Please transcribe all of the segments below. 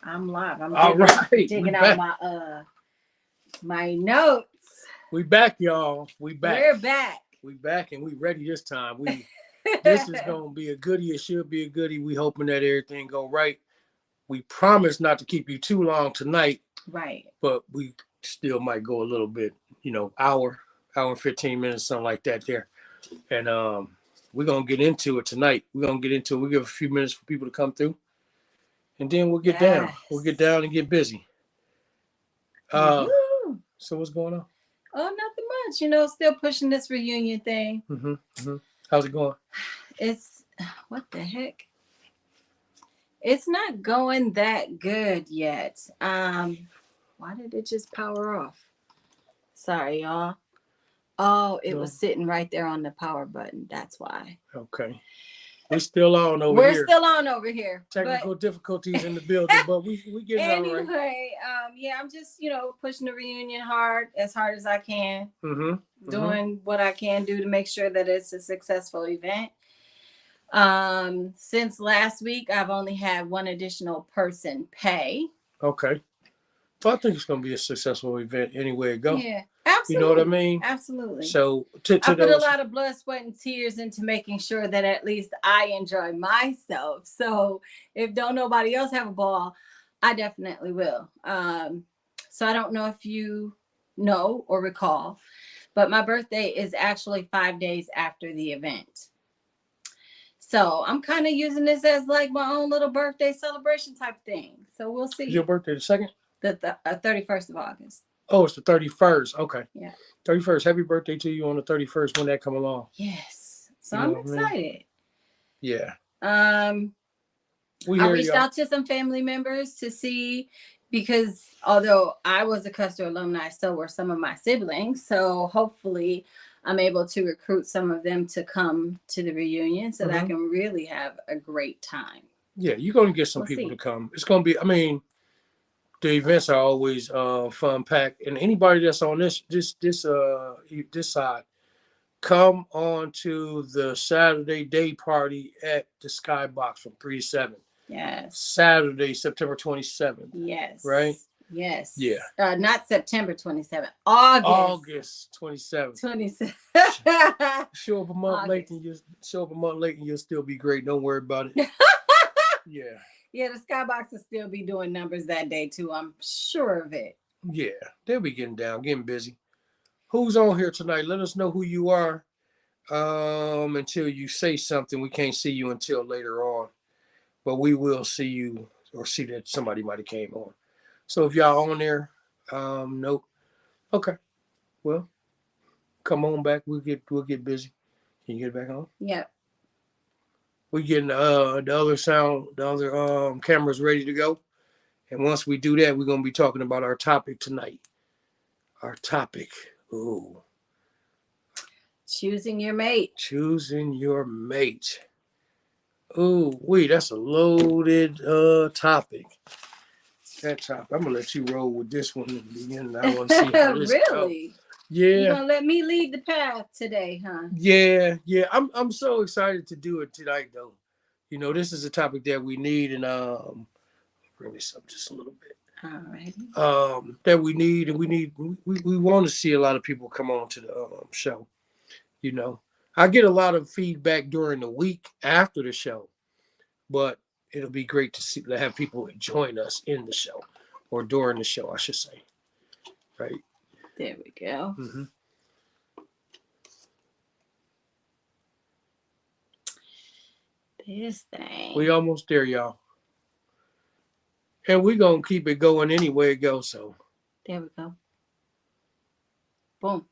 I'm live. I'm All right. digging out my notes. We back, y'all. We back. We're back. We back and we ready this time. This is gonna be a goodie. It should be a goodie. We hoping that everything go right. We promise not to keep you too long tonight. Right. But we still might go a little bit, hour and 15 minutes, something like that there. And we're gonna get into it tonight. We're gonna get into it. We'll give a few minutes for people to come through. And then we'll get down. We'll get down and get busy. So what's going on? Oh, nothing much. Still pushing this reunion thing. How's it going? It's what the heck? It's not going that good yet. Why did it just power off? Sorry, y'all. Oh, it was sitting right there on the power button. That's why. Okay. We're still on over here. We're still on over here. Technical difficulties in the building, but we getting anyway, all right. I'm just, pushing the reunion as hard as I can. Doing what I can do to make sure that it's a successful event. Since last week, I've only had one additional person pay. Okay. Well, I think it's going to be a successful event anywhere it goes. Yeah, absolutely. You know what I mean? Absolutely. So, I put a lot of blood, sweat, and tears into making sure that at least I enjoy myself. So, if don't nobody else have a ball, I definitely will. So I don't know if you know or recall, but my birthday is actually 5 days after the event. So I'm kind of using this as like my own little birthday celebration type thing. So we'll see. Is your birthday the 2nd? The 31st of August. Oh, it's the 31st. Okay. Yeah. 31st. Happy birthday to you on the 31st when that come along. Yes. So I'm excited. Yeah. I reached out to some family members to see, because although I was a Custer alumni, so were some of my siblings. So hopefully I'm able to recruit some of them to come to the reunion so that I can really have a great time. Yeah, you're going to get some people to come. It's going to be, the events are always fun packed, and anybody that's on this side, come on to the Saturday day party at the Skybox from 3 to 7. Yes. Saturday, September 27th. Yes. Right? Yes. Yeah. Not September 27th. August 27th. 27th. Show up a month late and you'll still be great. Don't worry about it. Yeah. Yeah, the Skybox will still be doing numbers that day too. I'm sure of it. Yeah, they'll be getting busy. Who's on here tonight? Let us know who you are. Until you say something, we can't see you until later on, but we will see you or see that somebody might have came on. So if y'all on there, nope. Okay, well, come on back. We'll get busy. Can you get back on? Yep. We getting the other cameras ready to go, and once we do that, we're gonna be talking about our topic tonight. Our topic, choosing your mate. Choosing your mate. That's a loaded topic. That topic. I'm gonna let you roll with this one in the beginning. I want to see how this really goes. Yeah. You're gonna let me lead the path today, huh? Yeah. I'm so excited to do it tonight, though. This is a topic that we need, and bring this up just a little bit. All right. That we need, and we want to see a lot of people come on to the show. I get a lot of feedback during the week after the show, but it'll be great to have people join us in the show or during the show, I should say. Right. There we go. This thing. We almost there, y'all. And we're going to keep it going anyway it goes, so. There we go. Boom.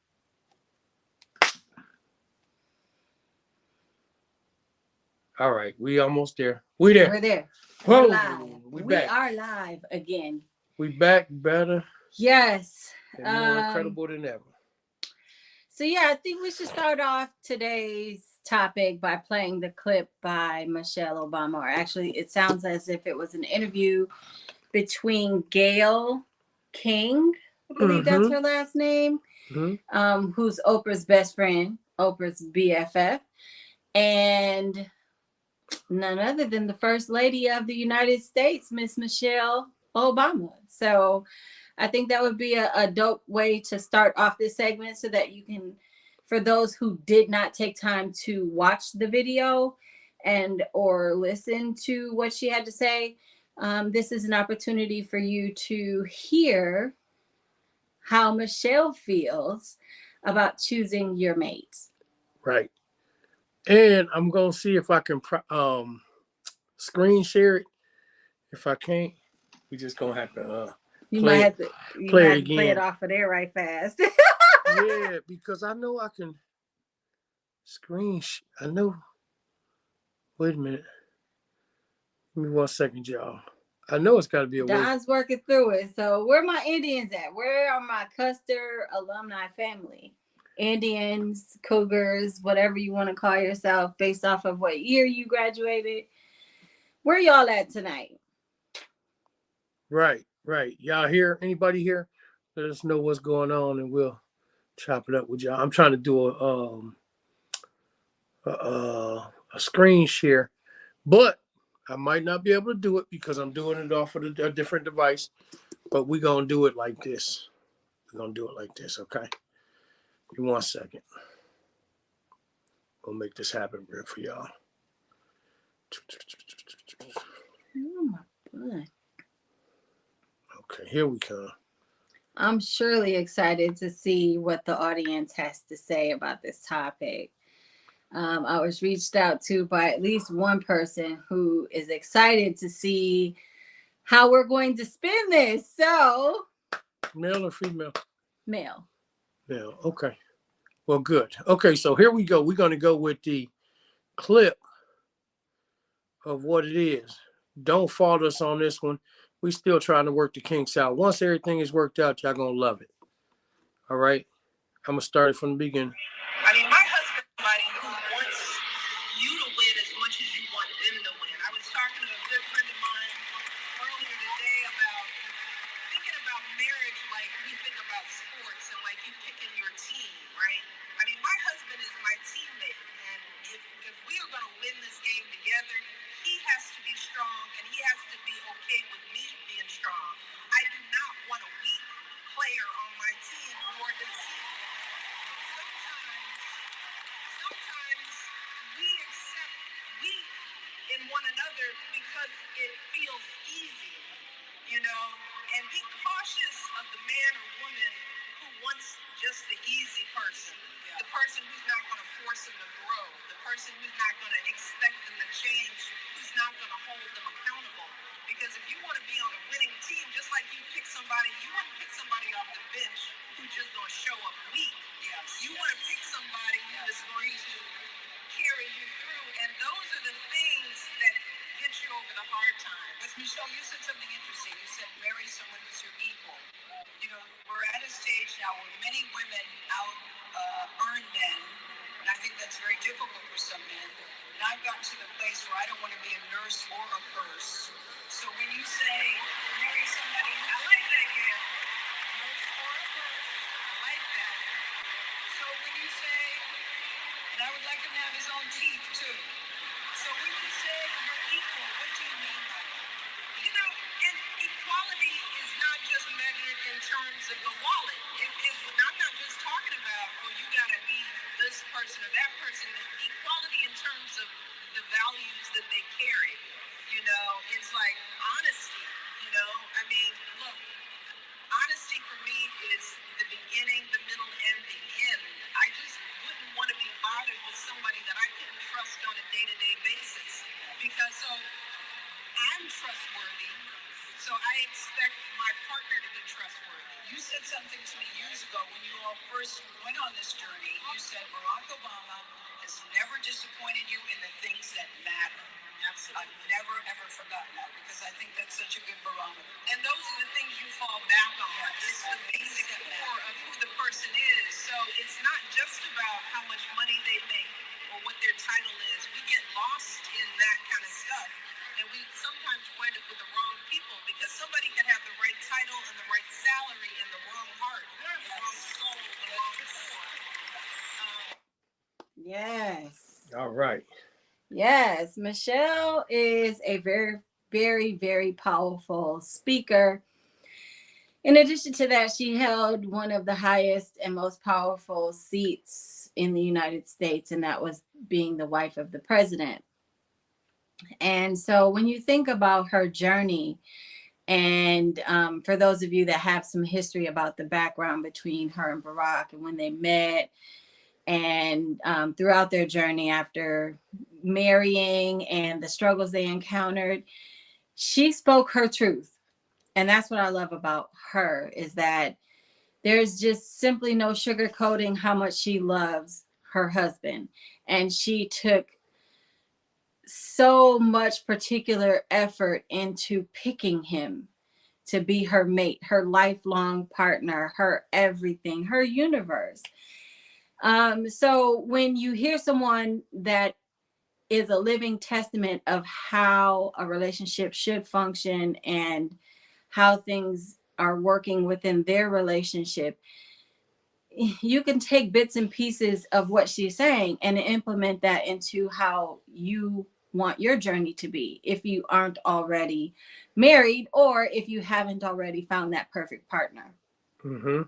All right, we almost there. We there. We're there. Whoa, we're live. We back. are live again. We back better. Yes. And more incredible than ever. So yeah, I think we should start off today's topic by playing the clip by Michelle Obama. Or actually, it sounds as if it was an interview between Gayle King, I believe that's her last name, who's Oprah's best friend, Oprah's BFF, and none other than the First Lady of the United States, Miss Michelle Obama. So I think that would be a dope way to start off this segment so that you can, for those who did not take time to watch the video and or listen to what she had to say, this is an opportunity for you to hear how Michelle feels about choosing your mate. Right. And I'm gonna see if I can screen share it. If I can't, we just gonna have to You might play it have to you might play it have to play it again. off of there right fast. Yeah, because I know I can I know. Wait a minute. Give me 1 second, y'all. I know it's got to be a way. Don's working through it. So where my Indians at? Where are my Custer alumni family? Indians, Cougars, whatever you want to call yourself, based off of what year you graduated. Where y'all at tonight? Right, right. Y'all here? Anybody here? Let us know what's going on, and we'll chop it up with y'all. I'm trying to do a screen share, but I might not be able to do it because I'm doing it off of a different device. But we're gonna do it like this. We're gonna do it like this, okay? Give me 1 second. We'll make this happen real for y'all. Oh my god. Okay, here we come. I'm surely excited to see what the audience has to say about this topic. I was reached out to by at least one person who is excited to see how we're going to spin this. So, Male or female? male. Male. Okay. Well, good. Okay, so here we go. We're gonna go with the clip of what it is. Don't fault us on this one. We still trying to work the kinks out. Once everything is worked out, y'all gonna love it. All right. I'm gonna start it from the beginning. I mean, my husband is somebody who wants you to win as much as you want them to win. I was talking to a good friend of mine earlier today about thinking about marriage like we think about sports and like you picking your team, right? I mean, my husband is my teammate, and if we are going to win this game together, he has to be strong and he has to be okay with me being strong. I do not want a weak player on my team, nor does he. Sometimes we accept weak in one another because it feels easy, you know, and be cautious of the man or woman who wants just the easy person, the person who's not going to force them to grow, the person who's not going to expect them to change, who's not going to hold them accountable. Because if you want to be on a winning team, just like you pick somebody, you want to pick somebody off the bench who's just going to show up weak. Yes. You want to pick somebody who is going to carry you through, and those are the things that get you over the hard times. But Michelle, you said something interesting. You said marry someone who's your equal. You know, we're at a stage now where many women out earn men, and I think that's very difficult for some men. And I've gotten to the place where I don't want to be a nurse or a purse. So when you say marry somebody, I like that, Gail. Nurse or a purse, I like that. So when you say, and I would like him to have his own teeth too. So when you say you're equal, what do you mean by that? You know, and equality is not just measured in terms of the wallet. I'm not just talking about, oh, you got to be this person or that person. Equality in terms of the values that they carry. You know, it's like honesty. You know, I mean, look, honesty for me is the beginning, the middle, and the end. I just wouldn't want to be bothered with somebody that I couldn't trust on a day-to-day basis. Because so I'm trustworthy, so I expect my partner to be trustworthy. You said something to me years ago when you all first went on this journey. You said Barack Obama has never disappointed you in the things that matter. Absolutely. I've never ever forgotten that because I think that's such a good barometer. And those are the things you fall back on. Yes. It's the basic core of who the person is. So it's not just about how much money they make or what their title is. We get lost in that kind of stuff. And we sometimes wind up with the wrong people because somebody can have the right title and the right salary and the wrong heart, the wrong soul, the wrong core. Yes. All right. Yes. Michelle is a very very, very powerful speaker. In addition to that, she held one of the highest and most powerful seats in the United States, and that was being the wife of the president. And so when you think about her journey, and for those of you that have some history about the background between her and Barack and when they met, and throughout their journey after marrying and the struggles they encountered, she spoke her truth. And that's what I love about her, is that there's just simply no sugarcoating how much she loves her husband. And she took so much particular effort into picking him to be her mate, her lifelong partner, her everything, her universe. So when you hear someone that is a living testament of how a relationship should function and how things are working within their relationship, you can take bits and pieces of what she's saying and implement that into how you want your journey to be, if you aren't already married or if you haven't already found that perfect partner. Mm-hmm.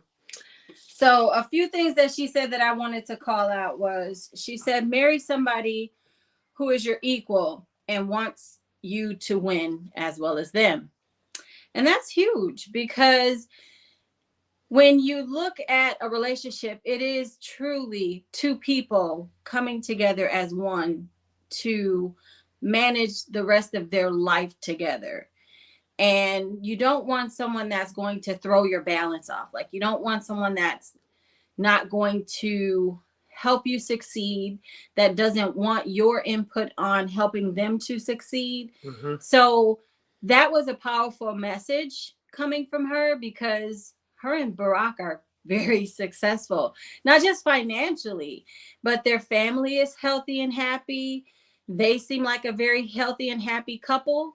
So a few things that she said that I wanted to call out was, she said, marry somebody who is your equal and wants you to win as well as them. And that's huge, because when you look at a relationship, it is truly two people coming together as one to manage the rest of their life together. And you don't want someone that's going to throw your balance off. Like, you don't want someone that's not going to help you succeed, that doesn't want your input on helping them to succeed. Mm-hmm. So that was a powerful message coming from her, because her and Barack are very successful, not just financially, but their family is healthy and happy. They seem like a very healthy and happy couple.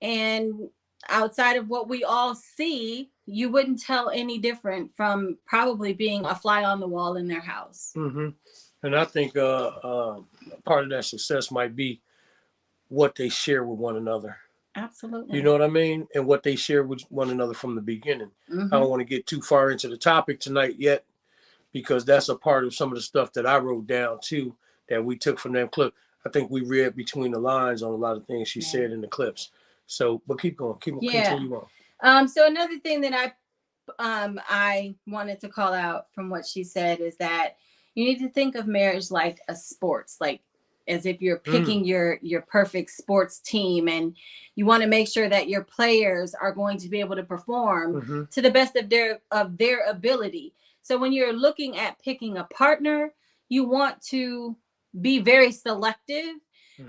And outside of what we all see, you wouldn't tell any different from probably being a fly on the wall in their house. Mm-hmm. And I think part of that success might be what they share with one another. You Absolutely. know what I mean? And what they share with one another from the beginning. I Mm-hmm. don't want to get too far into the topic tonight yet, because that's a part of some of the stuff that I wrote down too, that we took from that clip. I think we read between the lines on a lot of things she Yeah. said in the clips. So, but keep going, Yeah. continue on. So another thing that I wanted to call out from what she said is that you need to think of marriage like a sports, like as if you're Mm. picking your perfect sports team, and you want to make sure that your players are going to be able to perform Mm-hmm. to the best of their ability. So when you're looking at picking a partner, you want to be very selective,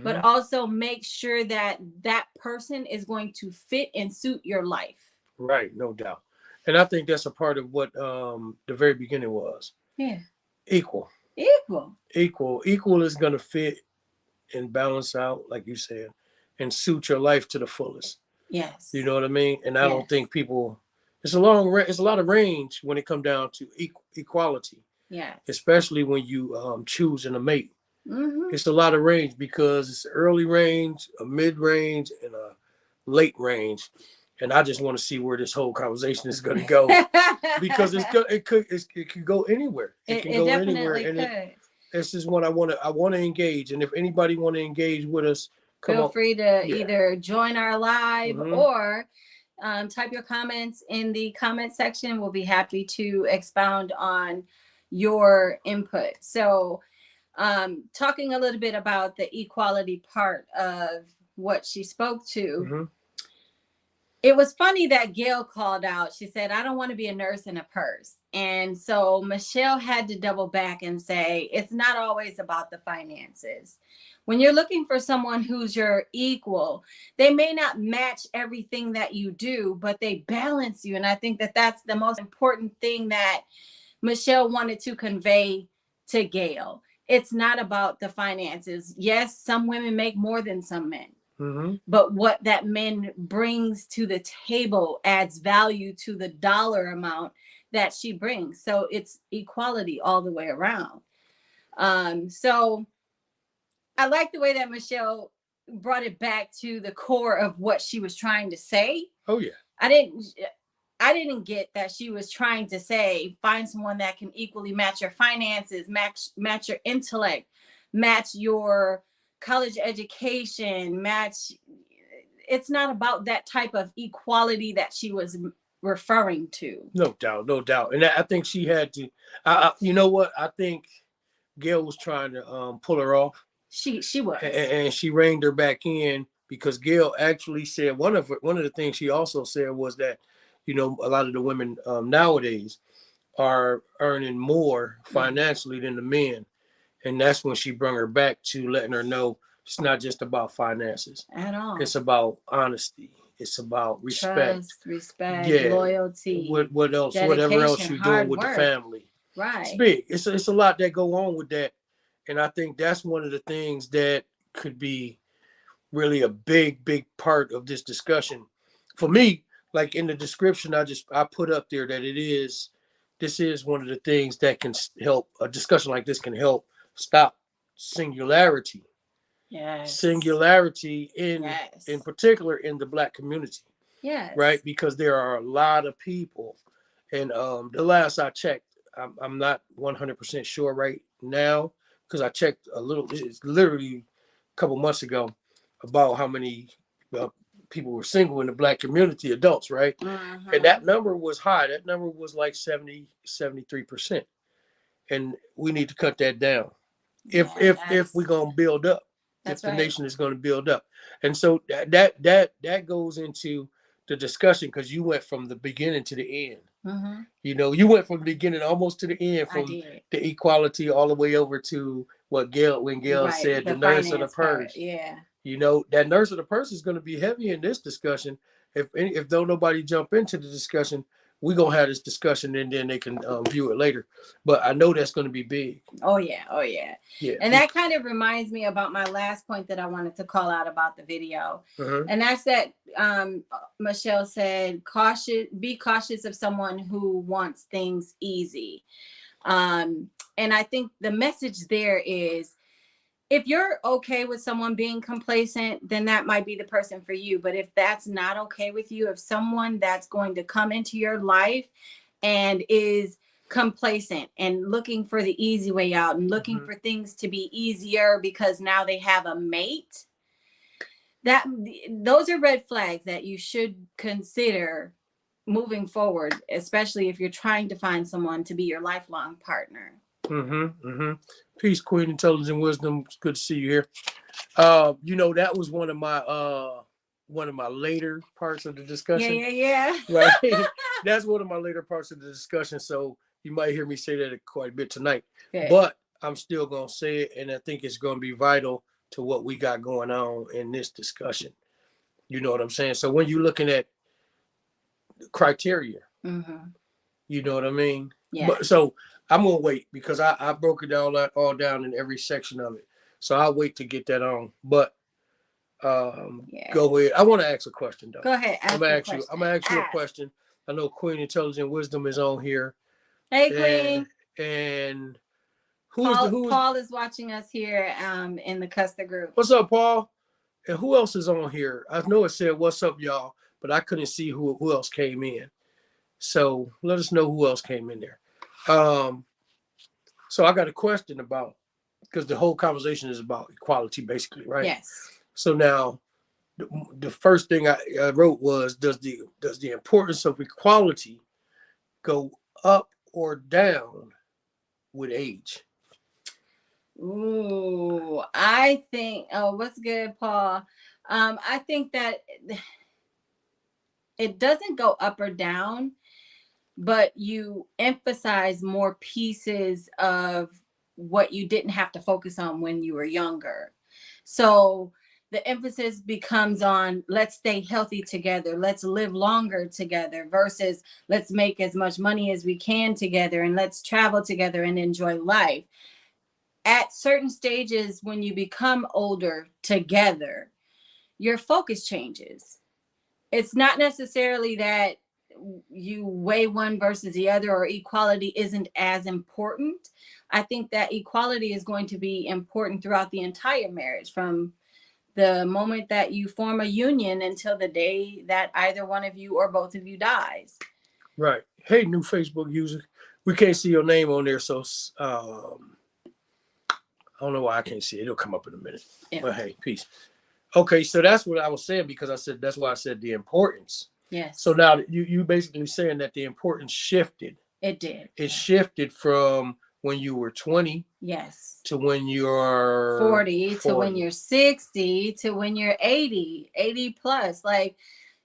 but Mm-hmm. also make sure that that person is going to fit and suit your life. Right, no doubt. And I think that's a part of what the very beginning was. Yeah. Equal. Equal. Equal is going to fit and balance out, like you said, and suit your life to the fullest. You Yes. know what I mean? And I don't Yes. think people. It's it's a lot of range when it comes down to equality, Yes. especially when you choosing a mate. Mm-hmm. It's a lot of range, because it's early range, a mid range, and a late range. And I just want to see where this whole conversation is going to go, because it could go anywhere. It can It go anywhere, definitely and could. this is what I want to engage. And if anybody want to engage with us, come Feel on. free to Yeah. either join our live Mm-hmm. or type your comments in the comment section. We'll be happy to expound on your input. So, talking a little bit about the equality part of what she spoke to, Mm-hmm. it was funny that Gail called out. She said, I don't want to be a nurse in a purse. And so Michelle had to double back and say, it's not always about the finances. When you're looking for someone who's your equal, they may not match everything that you do, but they balance you. And I think that that's the most important thing that Michelle wanted to convey to Gail. It's not about the finances. Yes, some women make more than some men, Mm-hmm. but what that man brings to the table adds value to the dollar amount that she brings. So it's equality all the way around. So I like the way that Michelle brought it back to the core of what she was trying to say. Oh yeah. I didn't I didn't get that she was trying to say find someone that can equally match your finances, match your intellect, match your college education, match. It's not about that type of equality that she was referring to. No doubt, no doubt. And I think she had to. You know what? I think Gail was trying to pull her off, She was. and she reined her back in because Gail actually said one of the things she also said was that, a lot of the women nowadays are earning more financially than the men, and that's when she brought her back to letting her know it's not just about finances At all. it's about honesty, it's about respect. Trust, respect, Yeah. Loyalty. What else? Whatever else Dedication, you're doing hard with the work. family. It's Right. big. It's a lot that go on with that, and I think that's one of the things that could be really a big part of this discussion. For me, like in the description, I put up there that this is one of the things that can help a discussion like this can help stop singularity. Yes. Singularity Yes. in particular in the Black community, Yes. right? Because there are a lot of people, and the last I checked, I'm not 100% sure right now because I checked a little. It's literally a couple months ago about how many uh, people were single in the Black community, adults, right? Mm-hmm. And that number was high. That number was like 73%, and we need to cut that down if we're gonna build up, if the nation is gonna build up. And so that goes into the discussion because you went from the beginning to the end. Mm-hmm. You went from the beginning almost to the end, from the equality all the way over to when Gail said the nurse of the purse. Yeah. That nurse of the purse is going to be heavy in this discussion. If don't nobody jump into the discussion, we're gonna have this discussion and then they can view it later. But I know that's going to be big. Oh yeah. Yeah. And that kind of reminds me about my last point that I wanted to call out about the video. And that's that Michelle said, be cautious of someone who wants things easy. And I think the message there is, if you're okay with someone being complacent, then that might be the person for you. But if that's not okay with you, if someone that's going to come into your life and is complacent and looking for the easy way out and looking for things to be easier because now they have a mate, those are red flags that you should consider moving forward, especially if you're trying to find someone to be your lifelong partner. Peace, Queen, Intelligent Wisdom. It's good to see you here. That was one of my later parts of the discussion. Yeah. Right. That's one of my later parts of the discussion. So you might hear me say that quite a bit tonight. Okay. But I'm still gonna say it, and I think it's gonna be vital to what we got going on in this discussion. You know what I'm saying? So when you're looking at criteria, you know what I mean? Yeah. But so I'm gonna wait because I broke it all down in every section of it. So I'll wait to get that on. But go ahead. I want to ask a question though. Go ahead. I'm gonna ask you a question. I know Queen Intelligent Wisdom is on here. Hey, Queen. And Paul is watching us here in the Custer group. What's up, Paul? And who else is on here? I know it said "What's up, y'all," but I couldn't see who else came in. So let us know who else came in there. So I got a question about, because the whole conversation is about equality, basically, right? Yes. So now, the first thing I wrote was, does the importance of equality go up or down with age? Ooh, I think. Oh, what's good, Paul? I think that it doesn't go up or down, but you emphasize more pieces of what you didn't have to focus on when you were younger. So the emphasis becomes on, let's stay healthy together, let's live longer together, versus let's make as much money as we can together and let's travel together and enjoy life. At certain stages, when you become older together, your focus changes. It's not necessarily that you weigh one versus the other or equality isn't as important. I think that equality is going to be important throughout the entire marriage, from the moment that you form a union until the day that either one of you or both of you dies. Right. Hey, new Facebook user. We can't see your name on there, so I don't know why I can't see it. It'll come up in a minute. Yeah. But hey, peace. Okay, so that's what I was saying because I said that's why I said the importance. Yes. So now you basically saying that the importance shifted. It did. It shifted from when you were 20. Yes. To when you're 40 to when you're 60 to when you're 80 plus. Like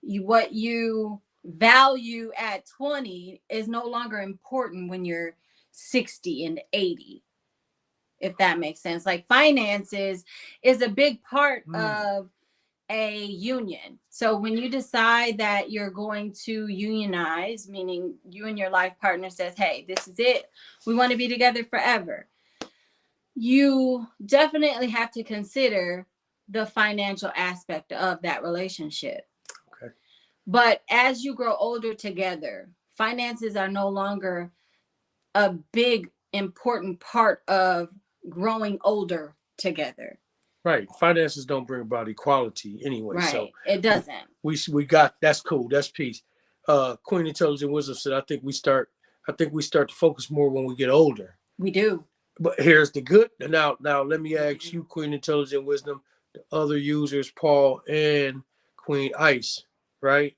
what you value at 20 is no longer important when you're 60 and 80, if that makes sense. Like finances is a big part of a union. So when you decide that you're going to unionize, meaning you and your life partner says, hey, this is it, we want to be together forever, you definitely have to consider the financial aspect of that relationship. Okay. But as you grow older together, finances are no longer a big important part of growing older together. Right. Finances don't bring about equality anyway. Right. So it doesn't. We got that's cool. That's peace. Queen Intelligent Wisdom said I think we start to focus more when we get older. We do. But here's the good. Now let me ask you, Queen Intelligent Wisdom, the other users, Paul and Queen Ice, right?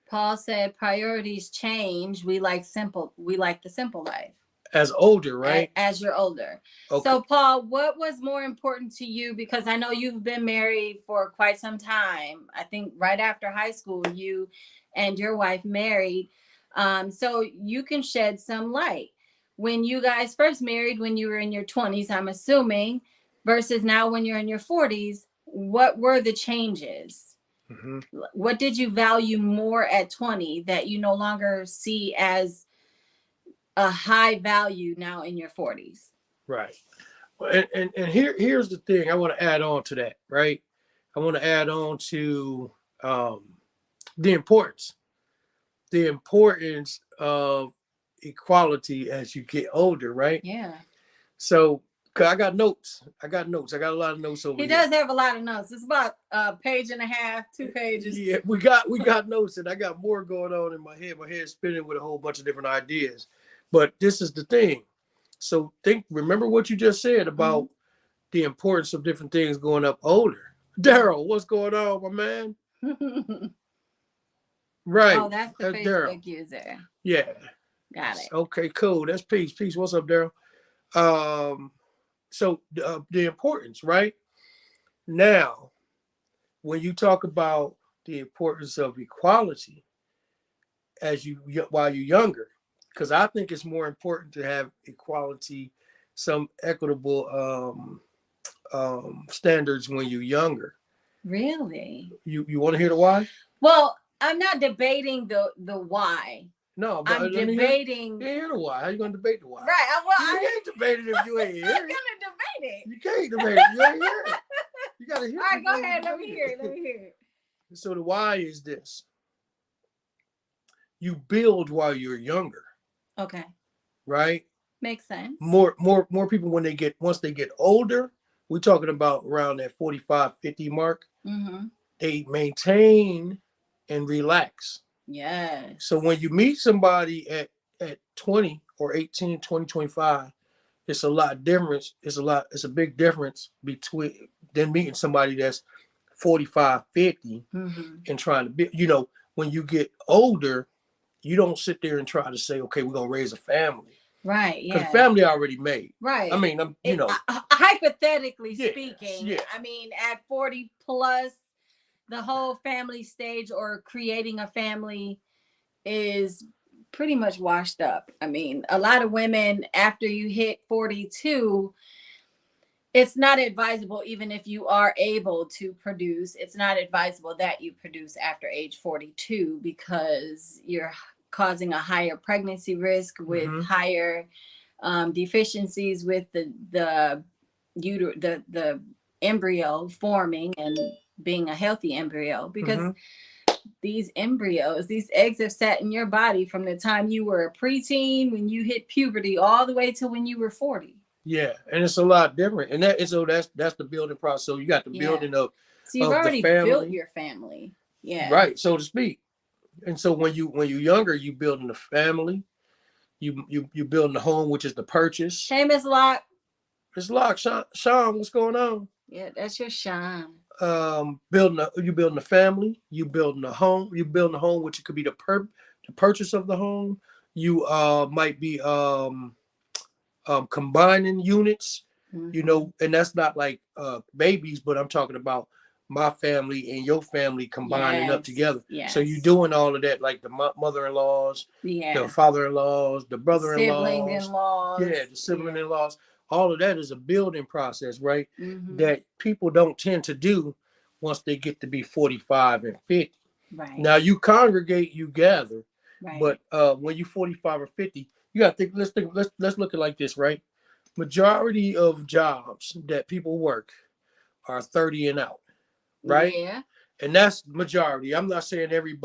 Paul said priorities change. We like the simple life. As older, right? As you're older. Okay. So, Paul, what was more important to you? Because I know you've been married for quite some time. I think right after high school, you and your wife married. So you can shed some light. When you guys first married, when you were in your 20s, I'm assuming, versus now when you're in your 40s, what were the changes? Mm-hmm. What did you value more at 20 that you no longer see as a high value now in your 40s? Right. And here's the thing I want to add on to that, right? I want to add on to the importance of equality as you get older, right? Yeah. So I got notes. I got a lot of notes over here. He does have a lot of notes. It's about a page and a half, 2 pages. Yeah, we got notes, and I got more going on in my head. My head's spinning with a whole bunch of different ideas. But this is the thing. So remember what you just said about the importance of different things going up older. Daryl, what's going on, my man? Right. Oh, that's the Facebook user. Yeah. Got it. Okay, cool. That's peace. Peace. What's up, Daryl? So the importance, right? Now, when you talk about the importance of equality while you're younger, because I think it's more important to have equality, some equitable standards when you're younger. Really? You want to hear the why? Well, I'm not debating the why. No, but I'm debating. You hear the why? How you gonna debate the why? Right. Well, you can't debate it if you ain't here. I'm gonna debate it. You can't debate it. You ain't here. You gotta hear. All right, go ahead. Let me hear it. So the why is this: you build while you're younger. Okay. Right. Makes sense. More people once they get older. We're talking about around that 45, 50 mark. Mm-hmm. They maintain and relax. Yes. So when you meet somebody at 20 or 18, 20, 25, it's a lot different. It's a big difference between than meeting somebody that's 45, 50 and trying to be, when you get older, you don't sit there and try to say, okay, we're going to raise a family. Right. Yeah. Because family already made. Right. I mean, hypothetically speaking, yeah. I mean, at 40 plus, the whole family stage or creating a family is pretty much washed up. I mean, a lot of women, after you hit 42, it's not advisable, even if you are able to produce, it's not advisable that you produce after age 42 because you're causing a higher pregnancy risk with higher deficiencies with the embryo forming and being a healthy embryo, because these eggs have sat in your body from the time you were a preteen, when you hit puberty, all the way to when you were 40. Yeah, and it's a lot different, and that's the building process. So you got the building of So you've of the already built family, your family. Yeah. right, so to speak. And so when you're younger, you building a family, you building a home, which is the purchase. Hey, Miss Locke. It's like Sean, what's going on? Yeah, that's your shine. You building a family, you building a home, you building a home, which could be the purchase of the home. You might be combining units, Mm-hmm. and that's not like babies, but I'm talking about my family and your family combining up Yes. together. So you Yes. doing all of that, like the mother-in-laws, the Yeah. father-in-laws, the Sibling in brother-in-laws, laws. yeah, the Yeah. sibling-in-laws. All of that is a building process, right? Mm-hmm. That people don't tend to do once they get to be 45 and 50. Right. Now you congregate, you gather, Right. but when you 45 or 50, you got to think. Let's look at it like this, right? Majority of jobs that people work are 30 and out, right? Yeah. And that's majority. I'm not saying every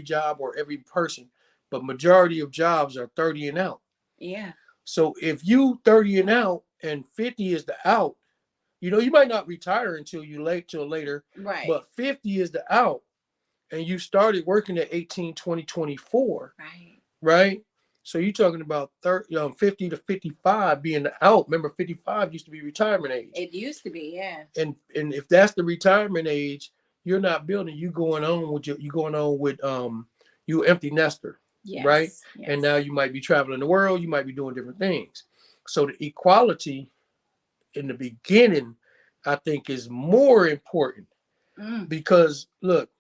job or every person, but majority of jobs are 30 and out. Yeah. So if you 30 and out and 50 is the out, you might not retire until you late till later, Right. but 50 is the out, and you started working at 18, 20, 24, Right. right? So you're talking about 30, 50 to 55 being the out. Remember, 55 used to be retirement age. It used to be, yeah. And if that's the retirement age, you're not building. You going on with you empty nester, right? Yes. And Yes. now you might be traveling the world. You might be doing different things. So the equality in the beginning, I think, is more important Mm. because look,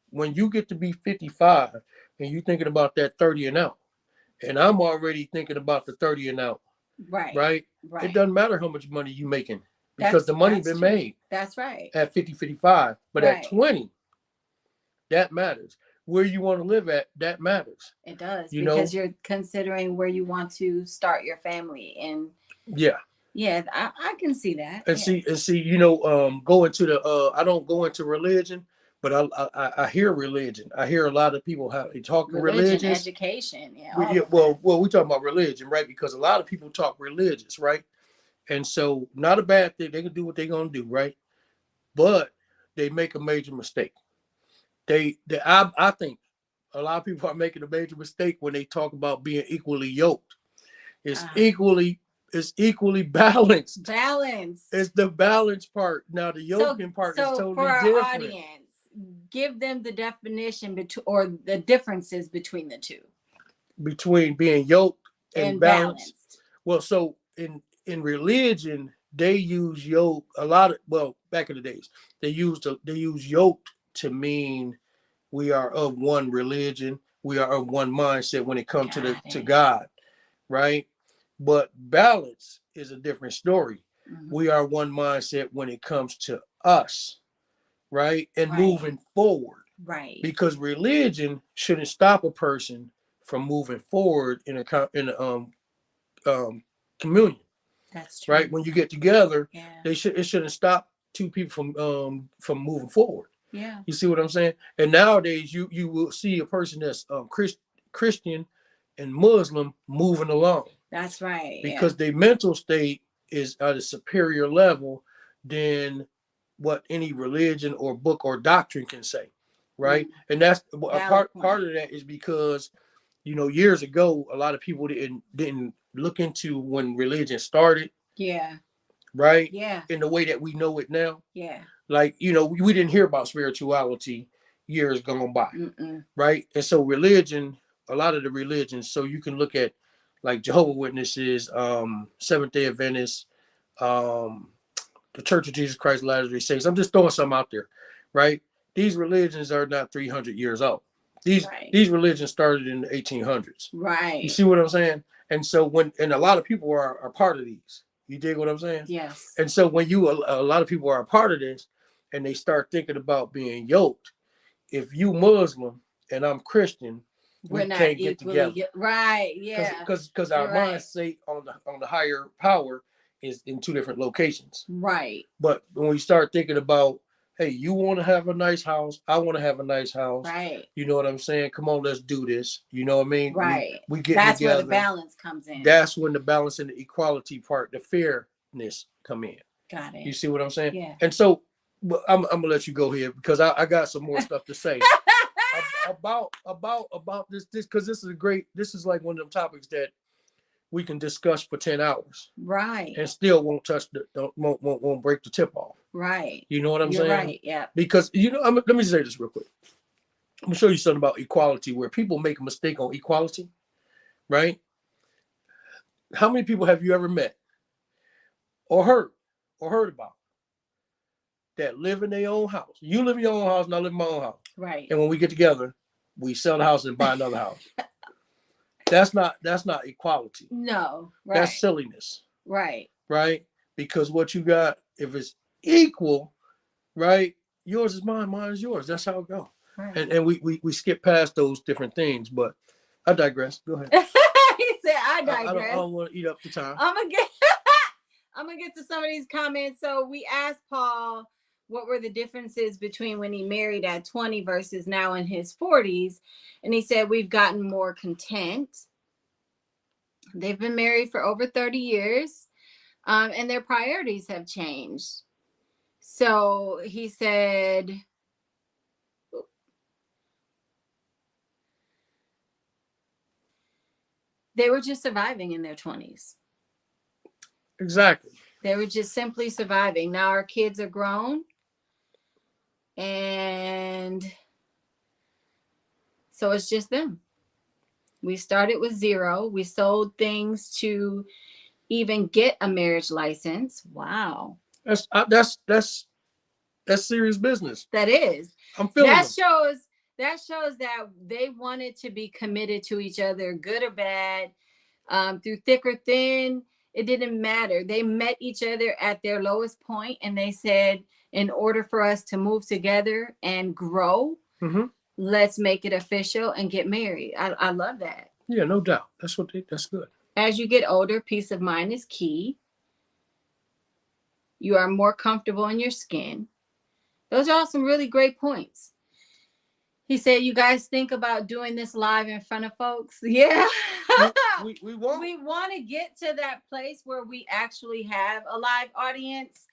when you get to be 55 and you're thinking about that 30 and out, and I'm already thinking about the 30 and out, Right. right? It Right. doesn't matter how much money you making because the money That's been true. made That's right. at 50, 55. But at Right. 20, that matters. Where you want to live at, that matters. It does You because know? you're considering where you want to start your family, and Yeah. yeah, I can see that. And Yeah. see, go into the I don't go into religion, but I hear religion. I hear a lot of people how they talk Religion, religious. education, yeah, Yeah, all of that. well, we talking about religion, right? Because a lot of people talk religious, right? And so, not a bad thing. They can do what they're gonna do, right? But they make a major mistake. I think a lot of people are making a major mistake when they talk about being equally yoked. It's Uh, equally it's equally balanced. balance. It's the balance part. Now the So, yoking part is so for totally our different audience, give them the definition between or the differences between the two between being yoked and and balanced. balanced. Well, so in religion, they use yoke a lot of back in the days, they use yoked to mean we are of one religion, we are of one mindset when it comes Got to it. God, right? But balance is a different story. Mm-hmm. We are one mindset when it comes to us, right? And Right. moving forward. Right. Because religion shouldn't stop a person from moving forward in a communion, That's true. right? When you get together, Yeah. it shouldn't stop two people from moving forward. Yeah. You see what I'm saying? And nowadays, you will see a person that's Christian and Muslim moving along That's right. Yeah. because their mental state is at a superior level than what any religion or book or doctrine can say, right? And that's a Valid point. part of that is because years ago a lot of people didn't look into when religion started, Yeah. right? Yeah. In the way that we know it now. Yeah. Like, we didn't hear about spirituality years gone by. Mm-mm. Right? And so religion, a lot of the religions, so you can look at like Jehovah Witnesses, Seventh-day Adventists, um, the Church of Jesus Christ of Latter-day Saints. I'm just throwing some out there, right? These religions are not 300 years old. These religions started in the 1800s. Right. You see what I'm saying? And so and a lot of people are part of these. You dig what I'm saying? Yes. And so when a lot of people are a part of this, and they start thinking about being yoked, if you Muslim and I'm Christian, We're we not can't get equally together. Right. Yeah. Because our You're right. mindset on the higher power is in two different locations. Right. But when we start thinking about, hey, you want to have a nice house, I want to have a nice house. Right. You know what I'm saying? Come on, let's do this. You know what I mean? Right. We get That's together. where the balance comes in. That's when the balance and the equality part, the fairness come in. Got it. You see what I'm saying? Yeah. And so But I'm gonna let you go here because I got some more stuff to say about this because this is like one of them topics that we can discuss for 10 hours Right. and still won't touch the won't break the tip off. Right. You know what I'm You're saying? right. Yeah. Because let me say this real quick. I'm gonna show you something about equality where people make a mistake on equality, right? How many people have you ever met or heard about that live in their own house? You live in your own house, and I live in my own house. Right. And when we get together, we sell the house and buy another house. That's not equality. No. Right. That's silliness. Right. Right? Because what you got, if it's equal, right? Yours is mine, mine is yours. That's how it goes. Right. And we skip past those different things, but I digress. Go ahead. He said, I digress. I don't want to eat up the time. I'm gonna get to some of these comments. So we asked Paul what were the differences between when he married at 20 versus now in his 40s, and he said we've gotten more content. They've been married for over 30 years, and their priorities have changed. So he said, they were just surviving in their 20s. Exactly. They were just simply surviving. Now our kids are grown. And so it's just them. We started with zero. We sold things to even get a marriage license. Wow. That's serious business. That is. I'm feeling that shows that they wanted to be committed to each other, good or bad, through thick or thin. It didn't matter. They met each other at their lowest point, and they said, in order for us to move together and grow, let's make it official and get married. I love that. Yeah, no doubt. That's good. As you get older, peace of mind is key. You are more comfortable in your skin. Those are all some really great points. He said, you guys think about doing this live in front of folks? Yeah. we want to get to that place where we actually have a live audience.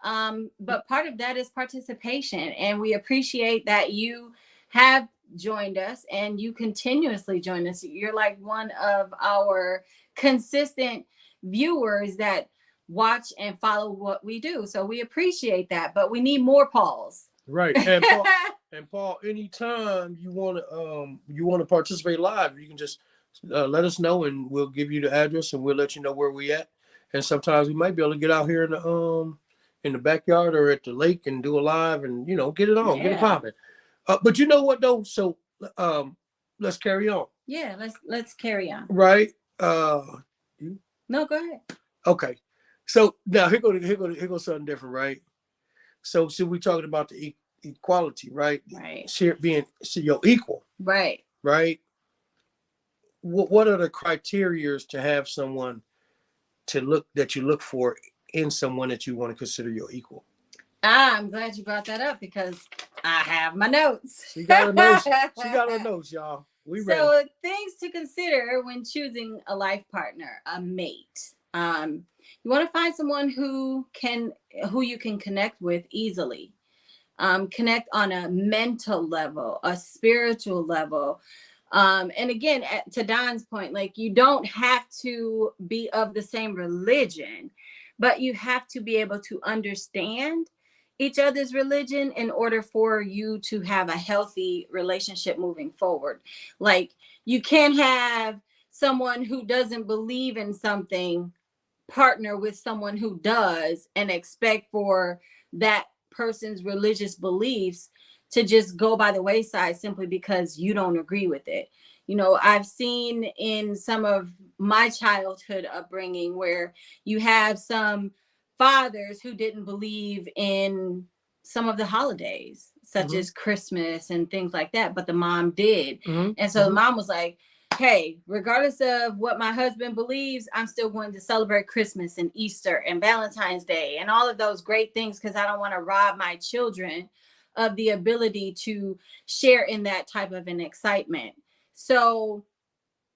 But part of that is participation. And we appreciate that you have joined us and you continuously join us. You're like one of our consistent viewers that watch and follow what we do. So we appreciate that, but we need more Pauls. Right. And Paul, anytime you want to participate live, you can just let us know and we'll give you the address and we'll let you know where we at. And sometimes we might be able to get out here in the backyard or at the lake and do a live and get it on, get it popping. But you know what though? So let's carry on. Yeah, let's carry on. Right. No, go ahead. Okay. So now here goes something different, right? So we talking about the equality, right? Right. Being equal. Right. Right. What are the criteria to have someone that you look for in someone that you want to consider your equal? I'm glad you brought that up because I have my notes. She got her notes. She got her notes, y'all. We ready. So things to consider when choosing a life partner, a mate. You want to find someone who you can connect with easily. Connect on a mental level, a spiritual level. And again, to Don's point, like you don't have to be of the same religion, but you have to be able to understand each other's religion in order for you to have a healthy relationship moving forward. Like you can't have someone who doesn't believe in something partner with someone who does and expect for that person's religious beliefs to just go by the wayside simply because you don't agree with it. I've seen in some of my childhood upbringing where you have some fathers who didn't believe in some of the holidays, such as Christmas and things like that, but the mom did. And so the mom was like, hey, regardless of what my husband believes, I'm still going to celebrate Christmas and Easter and Valentine's Day and all of those great things because I don't want to rob my children of the ability to share in that type of an excitement. So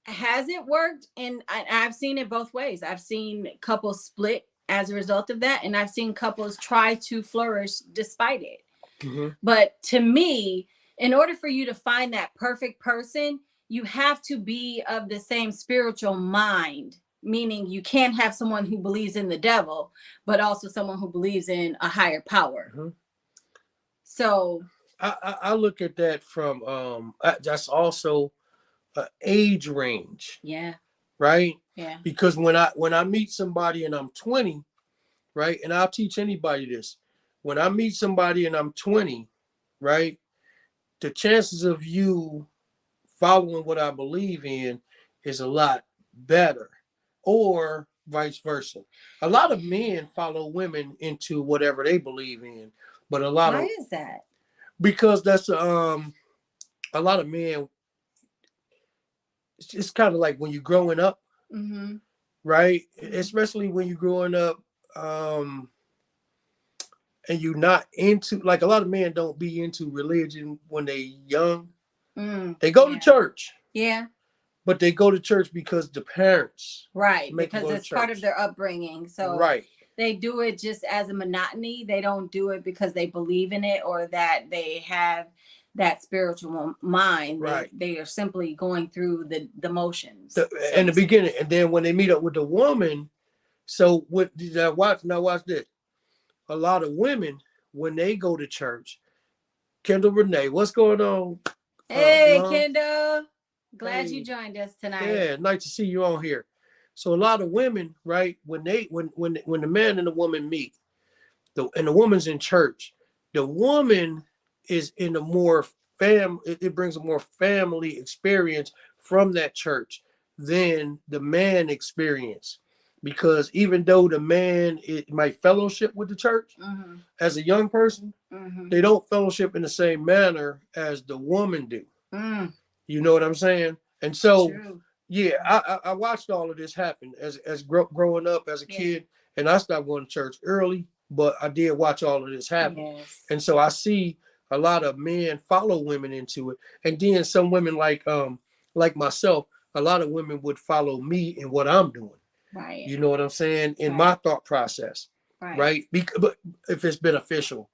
has it worked? And I've seen it both ways. I've seen couples split as a result of that. And I've seen couples try to flourish despite it. Mm-hmm. But to me, in order for you to find that perfect person, you have to be of the same spiritual mind, meaning you can't have someone who believes in the devil, but also someone who believes in a higher power. Mm-hmm. So I look at that from that's also an age range, yeah, right? yeah. Because when I meet somebody and I'm 20, right, and I'll teach anybody this, when I meet somebody and I'm 20, right, the chances of you following what I believe in is a lot better, or vice versa. A lot of men follow women into whatever they believe in, but a lot Why of, is that? because that's a lot of men. It's kind of like when you're growing up, Mm-hmm. right? Mm-hmm. Especially when you're growing up, um, and you're not into, like, a lot of men don't be into religion when they young. They go to Yeah. church, Yeah. but they go to church because the parents Right. make them Because go to it's part of church. their upbringing. So Right. they do it just as a monotony. They don't do it because they believe in it or that they have that spiritual mind. Right. They are simply going through the motions, so In the to speak. beginning, and then when they meet up with the woman, so what? Now watch this. A lot of women, when they go to church, Kendall Renee, what's going on, Hey, Mom? Kendall. Glad you Hey, joined us tonight. yeah, nice to see you on here. So a lot of women, right? When the man and the woman meet, and the woman's in church, the woman is in a more it brings a more family experience from that church than the man experience, because even though the man, it might fellowship with the church Mm-hmm. as a young person, Mm-hmm. they don't fellowship in the same manner as the woman do. Mm. You know what I'm saying? And so, True. yeah, I watched all of this happen as growing up as a Yeah. kid, and I stopped going to church early, but I did watch all of this happen, Yes. and so I see a lot of men follow women into it, and then some women like myself, a lot of women would follow me in what I'm doing. Right. You know what I'm saying? In my Right. thought process, Right. right? But if it's beneficial,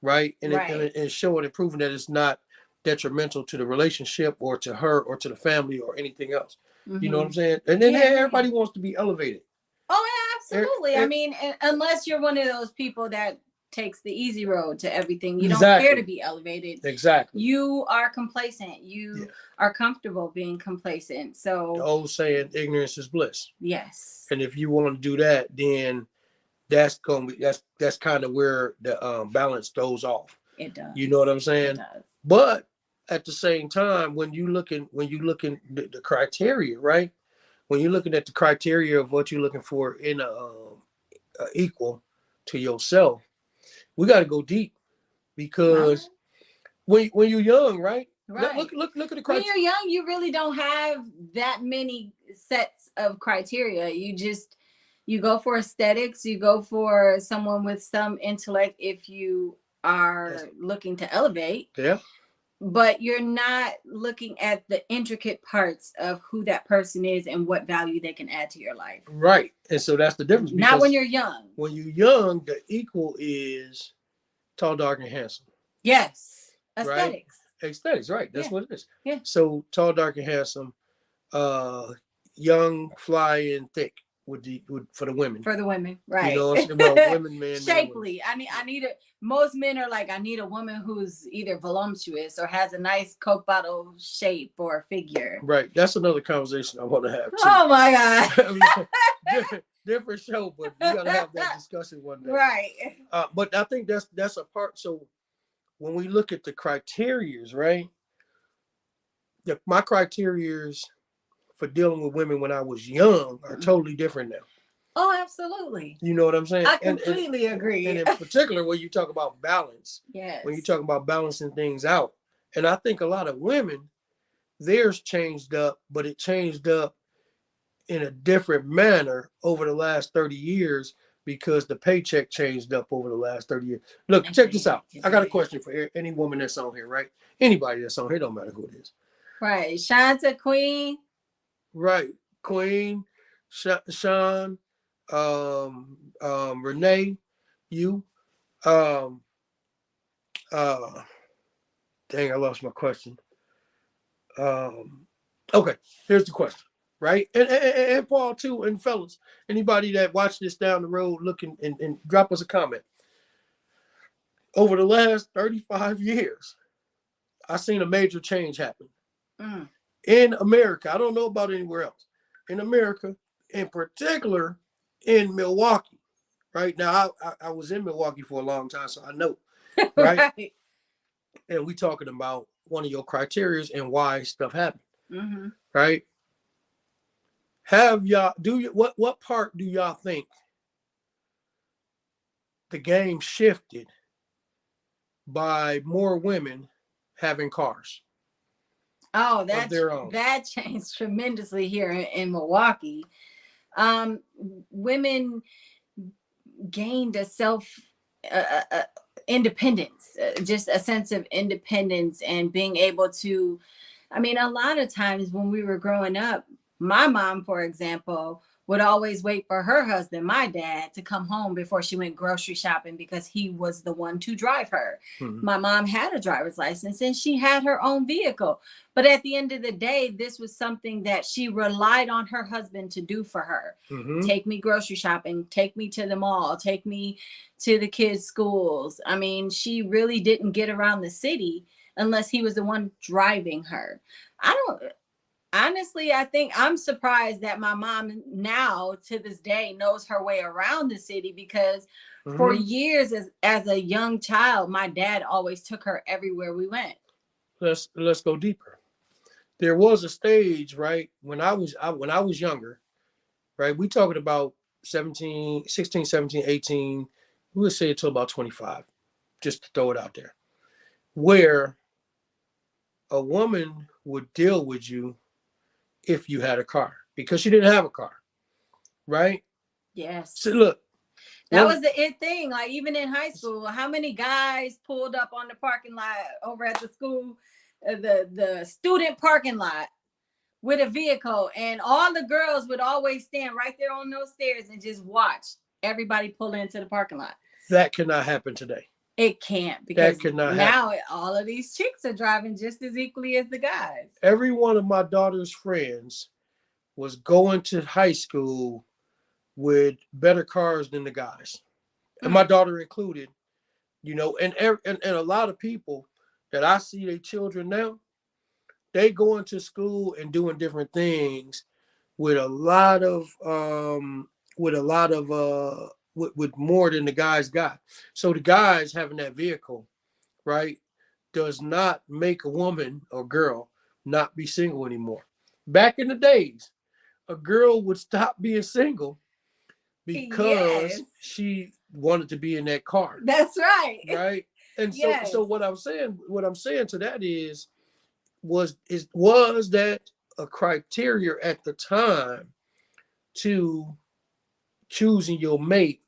right, Right. and showing and proving that it's not detrimental to the relationship or to her or to the family or anything else. You know what Mm-hmm. I'm saying? And then Yeah. Yeah. Yeah. everybody wants to be elevated. Oh, yeah, Er- absolutely. I er- mean, unless you're one of those people that takes the easy road to everything, you don't care to exactly. be elevated. Exactly. You are complacent. Yeah. You are comfortable being complacent. The So, old saying, ignorance is bliss. yes, And if you want to do that, then that's going to be that's kind of where the balance goes off. it does. You know what I'm It saying? does. But at the same time, when you looking the criteria, right? When you're looking at the criteria of what you're looking for in a equal to yourself, we got to go deep, All because when you're young, right? right. Right. Look at the When criteria. you're young, you really don't have that many sets of criteria. You go for aesthetics, you go for someone with some intellect if you are looking to elevate, Yeah, but you're not looking at the intricate parts of who that person is and what value they can add to your life. right. And so that's the difference, Not when because you're young. when you're young, the equal is tall, dark, and handsome, Yes. right? Aesthetics. Aesthetics, right? That's Yeah. what it is. Yeah. So tall, dark, and handsome, uh, young, fly, and thick for the women. For the women, You right? know what I'm saying? Well, women, men, women. Shapely. I need it. Most men are like, I need a woman who's either voluptuous or has a nice Coke bottle shape or figure. Right. That's another conversation I want to have too. Oh my god. different show, but we gotta have that discussion one day. Right. But I think that's a part. So when we look at the criterias, right? My criterias for dealing with women when I was young are totally different now. Oh, absolutely. You know what I'm saying? I completely agree. And in particular, when you talk about balance, Yes. when you talk about balancing things out, and I think a lot of women, theirs changed up, but it changed up in a different manner over the last 30 years, because the paycheck changed up over the last 30 years. Look, check this out. I got a question for any woman that's on here, right? Anybody that's on here, don't matter who it is. Right. Shanta Queen. Right. Queen, Sean, Renee, you. Um, uh, Dang, I lost my question. Um, okay, here's the question, right? And Paul too, and fellas, anybody that watch this down the road, look and drop us a comment. Over the last 35 years, I've seen a major change happen Mm. in America. I don't know about anywhere else. In America, in particular, in Milwaukee. Right now, I was in Milwaukee for a long time, so I know. Right, Right. and we talking about one of your criterias and why stuff happened. Mm-hmm. Right. Have y'all do you what part do y'all think the game shifted by more women having cars Oh, of their own? that changed tremendously here in Milwaukee. Um, Women gained a self uh, uh, independence, just a sense of independence and being able to. I mean, a lot of times when we were growing up, my mom, for example, would always wait for her husband, my dad, to come home before she went grocery shopping because he was the one to drive her. Mm-hmm. My mom had a driver's license and she had her own vehicle. But at the end of the day, this was something that she relied on her husband to do for her. Mm-hmm. Take me grocery shopping, take me to the mall, take me to the kids' schools. I mean, she really didn't get around the city unless he was the one driving her. I don't honestly, I think I'm surprised that my mom now to this day knows her way around the city because for Mm-hmm. years as a young child, my dad always took her everywhere we went. Let's go deeper. There was a stage, right, when I was younger, right? We talking about 17, 16, 17, 18. We would say until about 25, just to throw it out there, where a woman would deal with you if you had a car because she didn't have a car, right? So Yes. look, That one was the it thing. Like even in high school, how many guys pulled up on the parking lot over at the school, the student parking lot with a vehicle, and all the girls would always stand right there on those stairs and just watch everybody pull into the parking lot. that cannot happen today. It can't That because cannot happen. now all of these chicks are driving just as equally as the guys. Every one of my daughter's friends was going to high school with better cars than the guys, and my Mm. daughter included. And a lot of people that I see their children now, they going to school and doing different things with a lot of with more than the guys got. So the guys having that vehicle, right, does not make a woman or girl not be single anymore. Back in the days, a girl would stop being single Yes, because she wanted to be in that car, that's right. right? And so Yes. what I'm saying to that was that a criteria at the time to choosing your mate,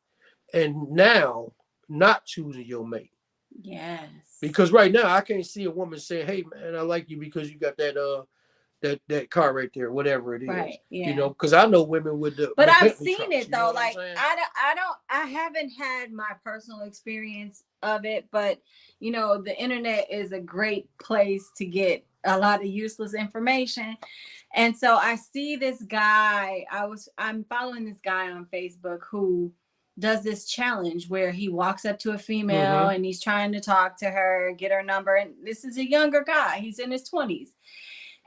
and now not choosing your mate? Yes. Because right now I can't see a woman saying, "Hey man, I like you because you got that car right there, whatever it is." Right. Yeah. Because I know women with But the I've Bentley seen trucks. it You know though. what I'm Like saying? I haven't had my personal experience of it, but you know, the internet is a great place to get a lot of useless information. And so I see this guy, I'm following this guy on Facebook who does this challenge where he walks up to a female Mm-hmm. and he's trying to talk to her, get her number. And this is a younger guy. He's in his 20s.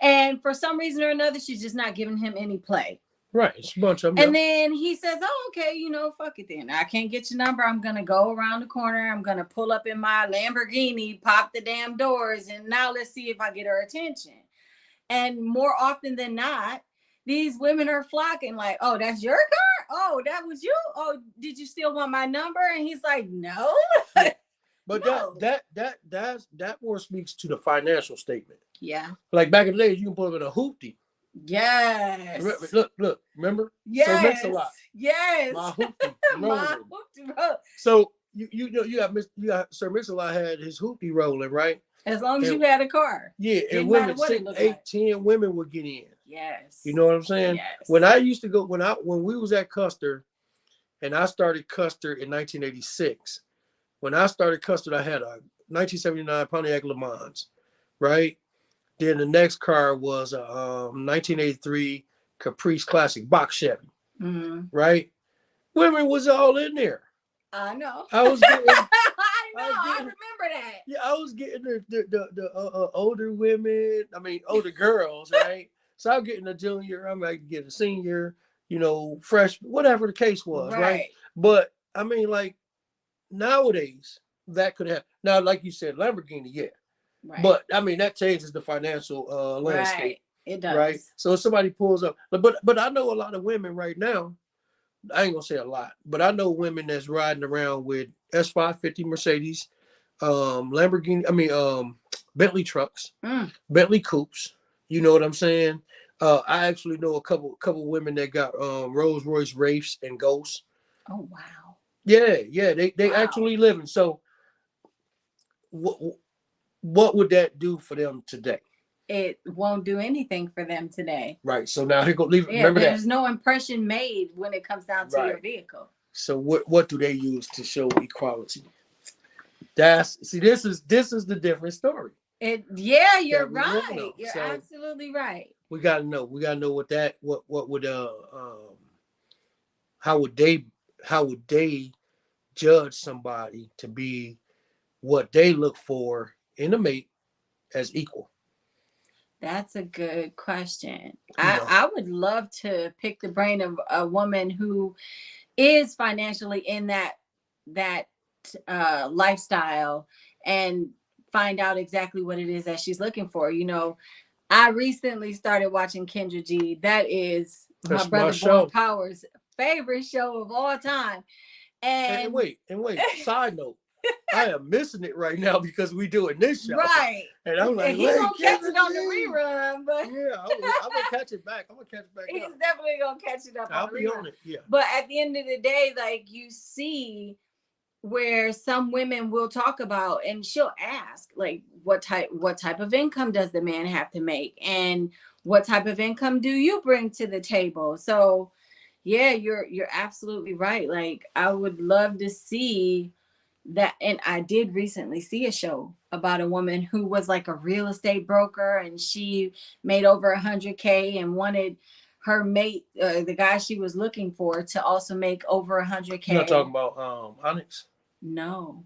And for some reason or another, she's just not giving him any play. Right, it's a bunch of them. And Yeah. then he says, "Oh, okay, fuck it then. I can't get your number. I'm gonna go around the corner. I'm gonna pull up in my Lamborghini, pop the damn doors, and now let's see if I get her attention." And more often than not, these women are flocking, like, "Oh, that's your car? Oh, that was you? Oh, did you still want my number?" And he's like, "No, Yeah. But no." that more speaks to the financial statement. Yeah. Like back in the days, you can pull up in a hoopty. Yes. Remember? Sir Yes. Mix-a-Lot, Yes. my hoopty My rolling. bro. So you got Sir Mix-a-Lot had his hoopty rolling, right? As long as And you had a car. yeah, and Didn't matter women, what it six, looked eight, like. 10 women would get in. Yes. You know what I'm saying? Yes. When I used to go, when we was at Custer, and I started Custard in 1986. When I started Custard, I had a 1979 Pontiac Le Mans, right? Then the next car was a 1983 Caprice Classic box Chevy, Mm-hmm. right? Women was all in there. I know. I was getting, I know. I was I getting, remember that. yeah, I was getting the older women. I mean, older girls, right? So I'm getting a junior. I'm like get a senior, freshman, whatever the case was, right? Right. But I mean, like nowadays, that could happen. Now, like you said, Lamborghini, yeah. Right. But I mean, that changes the financial landscape, Right. It right? does. So if somebody pulls up, but I know a lot of women right now. I ain't gonna say a lot, but I know women that's riding around with S550 Mercedes, Lamborghini. I mean, Bentley trucks, Mm. Bentley coupes. You know what I'm saying? I actually know a couple women that got Rolls Royce Wraiths and Ghosts. Oh wow. Yeah, yeah, they Wow. actually living. So what what would that do for them today? It won't do anything for them today. Right. So now here go leave. Yeah, Remember that. there's no impression made when it comes down to your Right. vehicle. So what do they use to show equality? This is the different story Yeah, you're that we want to right. know. You're So absolutely right. we gotta know. We gotta know what would how would they judge somebody to be what they look for in a mate as equal. That's a good question. You I know. I would love to pick the brain of a woman who is financially in that lifestyle and find out exactly what it is that she's looking for. I recently started watching Kendra G. That is my That's my brother Born show. Power's favorite show of all time. And And wait. Side note, I am missing it right now because we doing this show. right. And I'm like, He wait, gonna catch Kendra it on the G. rerun, but Yeah, I'm gonna catch it back. I'm gonna catch it back he's up. definitely gonna catch it up I'll on the be rerun. on it. Yeah. But at the end of the day, like you see where some women will talk about and she'll ask like what type of income does the man have to make and what type of income do you bring to the table. So yeah, you're absolutely right. Like I would love to see that. And I did recently see a show about a woman who was like a real estate broker and she made over 100K and wanted her mate, the guy she was looking for, to also make over You're not 100K. talking about Onyx. No.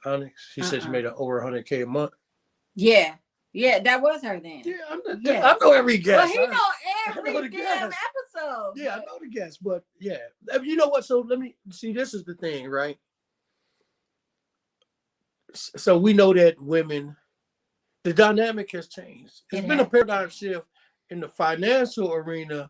Onyx. She said she Uh-uh. made over 100K a month. Yeah. Yeah, that was her then. Yeah, Yeah. I know every Well, guess. he know I know every the damn guess. episode. Yeah, I But know the guess, but yeah, you know what? So let me see. This is the thing, right? So we know that women, the dynamic has changed. It's it been a has. paradigm shift in the financial arena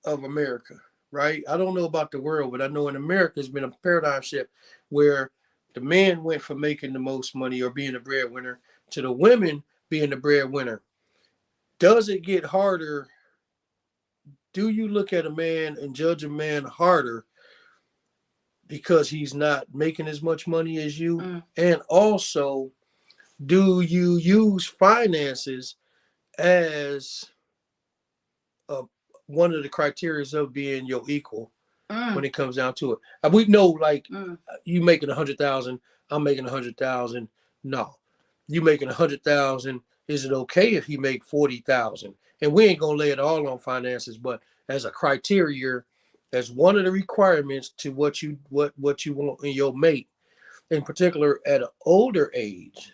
of America, right? I don't know about the world, but I know in America it's been a paradigm shift where the men went from making the most money or being the breadwinner to the women being the breadwinner. Does it get harder? Do you look at a man and judge a man harder because he's not making as much money as you? Mm. And also, do you use finances as a, one of the criteria of being your equal when Mm. it comes down to it? We know, like, Mm. you making 100,000, I'm making 100,000. No, you making 100,000. Is it okay if he make 40,000? And we ain't gonna lay it all on finances, but as a criteria, as one of the requirements to what you want in your mate, in particular at an older age,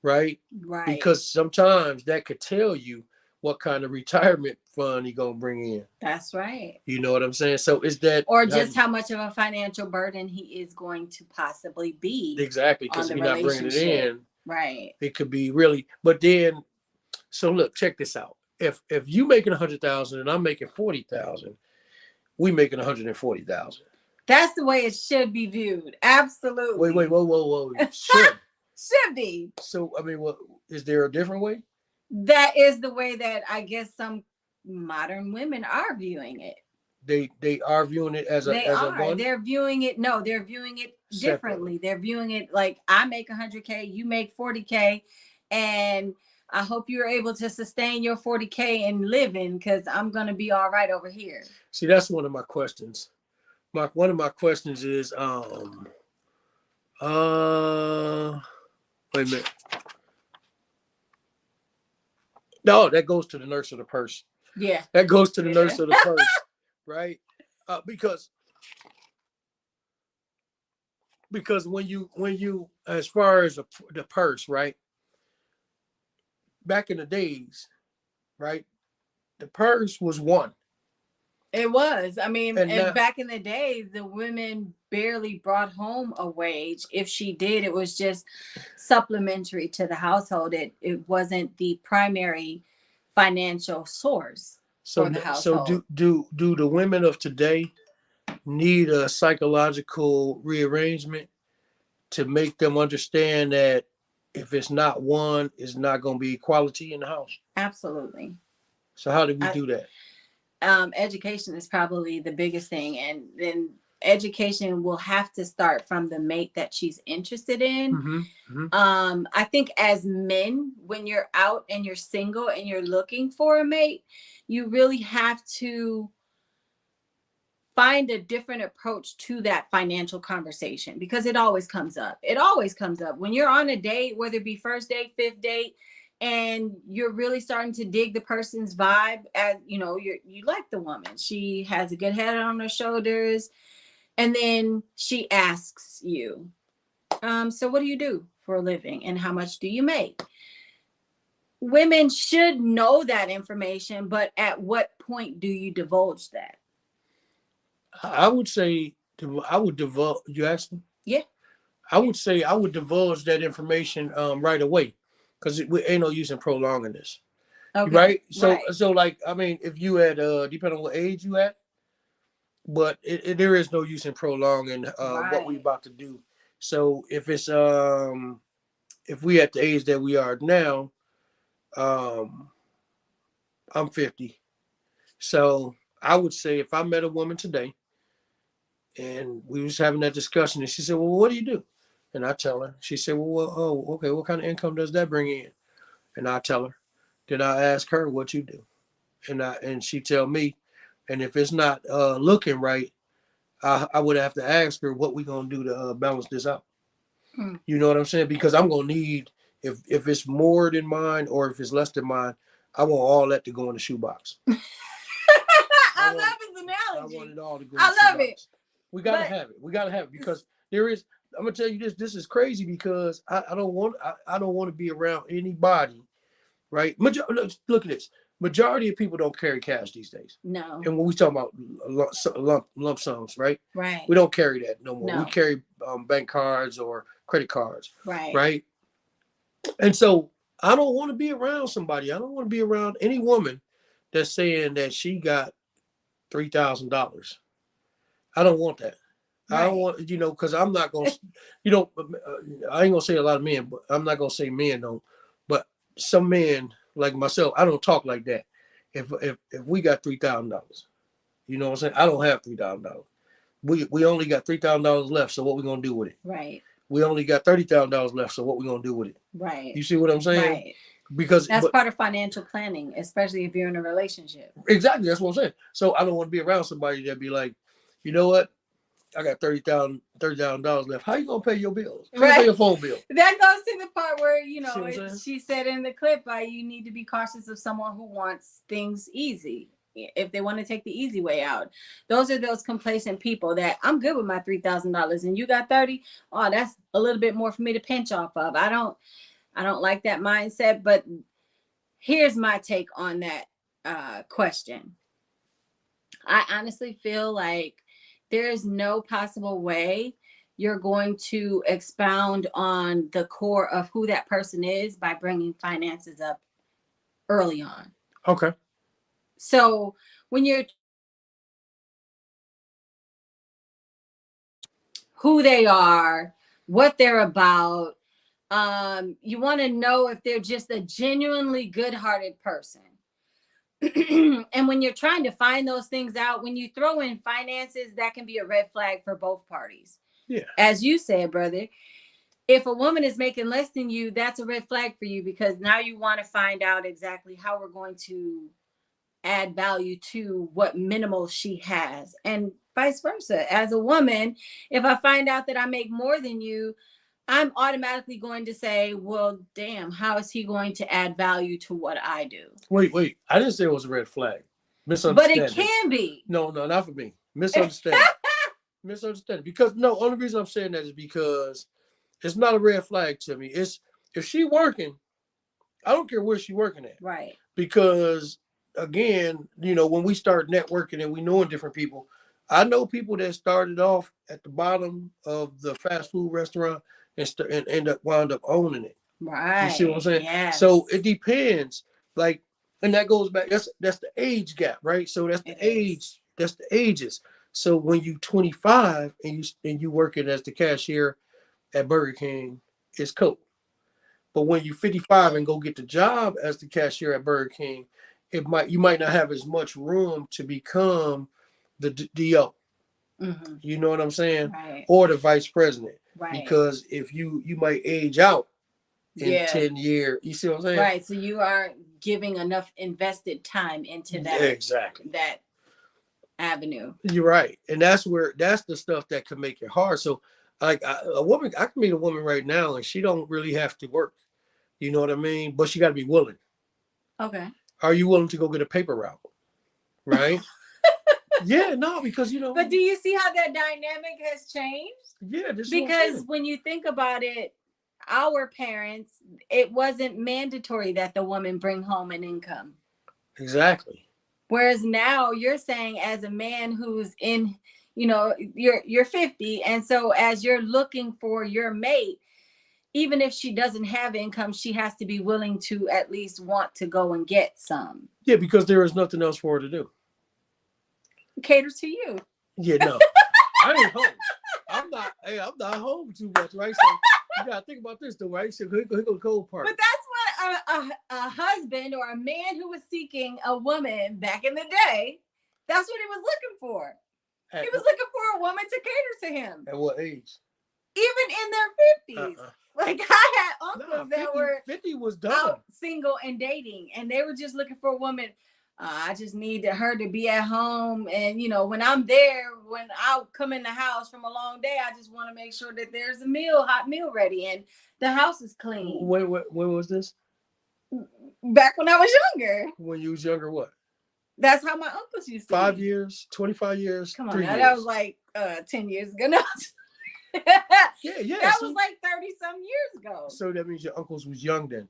right? Right. Because sometimes that could tell you what kind of retirement fund he gonna bring in. That's right. You know what I'm saying? So is that Or just how much of a financial burden he is going to possibly be exactly? on Because if the you're not bringing it relationship. in, Right. it could be really. But then, so look, check this out. If you making 100,000 and I'm making 40,000, we making 140,000. That's the way it should be viewed. Absolutely. Wait, whoa. Should. Should be. So I mean, what is there a different way? That is the way that I guess some modern women are viewing it. They are viewing it as They a are. one They're viewing it. No, they're viewing it separately. differently. They're viewing it like I make 100K, you make 40K, and I hope you're able to sustain your 40K and living because I'm gonna be all right over here. See, that's one of my questions. one of my questions is wait a minute. No, that goes to the nurse of the purse. Yeah. That goes to the nurse of the purse, right? Because when you as far as the purse, right? Back in the days, right? The purse was one, It was. I mean, and and now back in the day, the women barely brought home a wage. If she did, it was just supplementary to the household. It wasn't the primary financial source for the so household. do the women of today need a psychological rearrangement to make them understand that if it's not one, it's not going to be equality in the house? Absolutely. So how do we I, do that? Education is probably the biggest thing, and then education will have to start from the mate that she's interested in. Mm-hmm. Mm-hmm. I think as men, when you're out and you're single and you're looking for a mate, you really have to find a different approach to that financial conversation, because it always comes up. It always comes up when you're on a date, whether it be first date, fifth date, and you're really starting to dig the person's vibe. As you know, you like the woman, she has a good head on her shoulders, and then she asks you, so what do you do for a living and how much do you make? Women should know that information, but at what point do you divulge that? I would say I would divulge. You asked me. Yeah. I would say I would divulge that information right away, because we ain't no use in prolonging this. Okay. Right. So Right. like I mean, if you at depending on what age you at, but there is no use in prolonging what we Right. about to do. So if we at the age that we are now, um I'm 50. So I would say if I met a woman today and we was having that discussion and she said, well, what do you do? And I tell her. She said, oh, okay, what kind of income does that bring in? And I tell her. Then I ask her what you do. And she tell me. And if it's not looking right, I would have to ask her what we gonna do to balance this out. Hmm. You know what I'm saying? Because I'm gonna need, if it's more than mine or if it's less than mine, I want all that to go in the shoebox. I I want love his I want analogy. it all to go in I the love it. shoebox. We gotta But have it. We gotta have it because there is. I'm gonna tell you this. This is crazy because I don't want. I don't want to be around anybody. Right? Look at this. Majority of people don't carry cash these days. no. And when we talk about lump sums, right? Right. We don't carry that no more. We No. carry bank cards or credit cards, Right. right? And so I don't want to be around somebody. I don't want to be around any woman that's saying that she got $3,000. I don't want that. I don't Right. want, because I'm not going to, you know, I ain't going to say a lot of men, but I'm not going to say men don't. But some men like myself, I don't talk like that. If we got $3,000, you know what I'm saying? I don't have $3,000. We only got $3,000 left. So what we gonna do with it? Right. We only got $30,000 left. So what we gonna do with it? Right. You see what I'm saying? Right. Because That's part of financial planning, especially if you're in a relationship. exactly, that's what I'm saying. So I don't want to be around somebody that be like, you know what? I got $30,000 left. How you gonna pay your bills? How you gonna pay Right. your phone bill? That goes to the part where, See what I'm saying? she said in the clip, you need to be cautious of someone who wants things easy. If they want to take the easy way out, those are those complacent people that I'm good with my $3,000 and you got 30. Oh, that's a little bit more for me to pinch off of. I don't like that mindset. But here's my take on that question. I honestly feel like there is no possible way you're going to expound on the core of who that person is by bringing finances up early on. Okay. So when you're who they are, what they're about, you want to know if they're just a genuinely good-hearted person. And when you're trying to find those things out, when you throw in finances, that can be a red flag for both parties. Yeah. As you said, brother, if a woman is making less than you, that's a red flag for you, because now you want to find out exactly how we're going to add value to what minimal she has, and vice versa. As a woman, if I find out that I make more than you, I'm automatically going to say, well, damn, how is he going to add value to what I do? Wait. I didn't say it was a red flag. But it Misunderstanding. can be. No, not for me. Misunderstanding. Misunderstanding. Because no, only reason I'm saying that is because it's not a red flag to me. It's if she working, I don't care where she working at. Right. Because again, when we start networking and we knowing different people, I know people that started off at the bottom of the fast food restaurant and wound up owning it. Right. You see what I'm saying? Yes. So it depends. Like, and that goes back. That's the age gap, right? So that's the age. That's the ages. So when you 25 and you working as the cashier at Burger King, it's cool. But when you're 55 and go get the job as the cashier at Burger King, you might not have as much room to become the DO. Mm-hmm. You know what I'm saying? Right. Or the vice president. Right. Because if you might age out in 10 years, you see what I'm saying? Right. So you aren't giving enough invested time into that. Exactly. That avenue. You're right. And that's the stuff that can make it hard. So like a woman, I can meet a woman right now and she don't really have to work. You know what I mean? But she got to be willing. Okay. Are you willing to go get a paper route? Right? Yeah, no, because But do you see how that dynamic has changed? Yeah, because when you think about it, our parents, it wasn't mandatory that the woman bring home an income. Exactly. Whereas now you're saying, as a man who's in, you're 50, and so as you're looking for your mate, even if she doesn't have income, she has to be willing to at least want to go and get some. Yeah, because there is nothing else for her to do. Cater to you. Yeah, no. I ain't home. I'm not home too much, right? So you gotta think about this though, right? So here go the cold part. But that's what a husband or a man who was seeking a woman back in the day, that's what he was looking for. He was looking for a woman to cater to him. At what age? Even in their 50s. Like I had uncles that were 50 was done. Out single and dating, and they were just looking for a woman. I just needed her to be at home, and when I'm there, when I come in the house from a long day, I just want to make sure that there's a hot meal ready, and the house is clean. When was this? Back when I was younger. When you was younger, what? That's how my uncles used to. 5 years, 25 years. Come on, now, that was like 10 years ago. No. Yeah. That was like 30 some years ago. So that means your uncles was young then.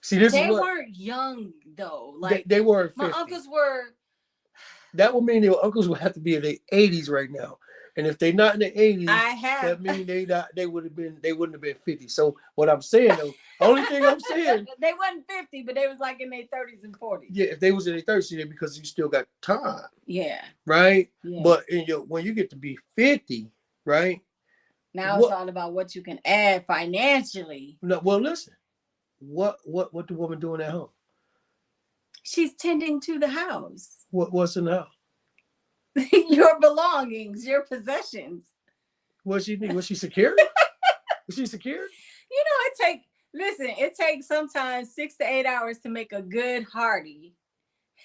See, they weren't young though. Like they were. My uncles were. That would mean your uncles would have to be in their 80s right now, and if they're not in their 80s, that means they wouldn't have been 50. So what I'm saying though, only thing I'm saying, they wasn't 50, but they was like in their 30s and 40s. Yeah, if they was in their 30s, because you still got time. Yeah. Right. Yeah. But when you get to be 50, right? Now it's all about what you can add financially. No, well, listen. What the woman doing at home? She's tending to the house. What's in the house? Your belongings, your possessions. Was she secured? Was she secured? It takes sometimes 6 to 8 hours to make a good, hearty,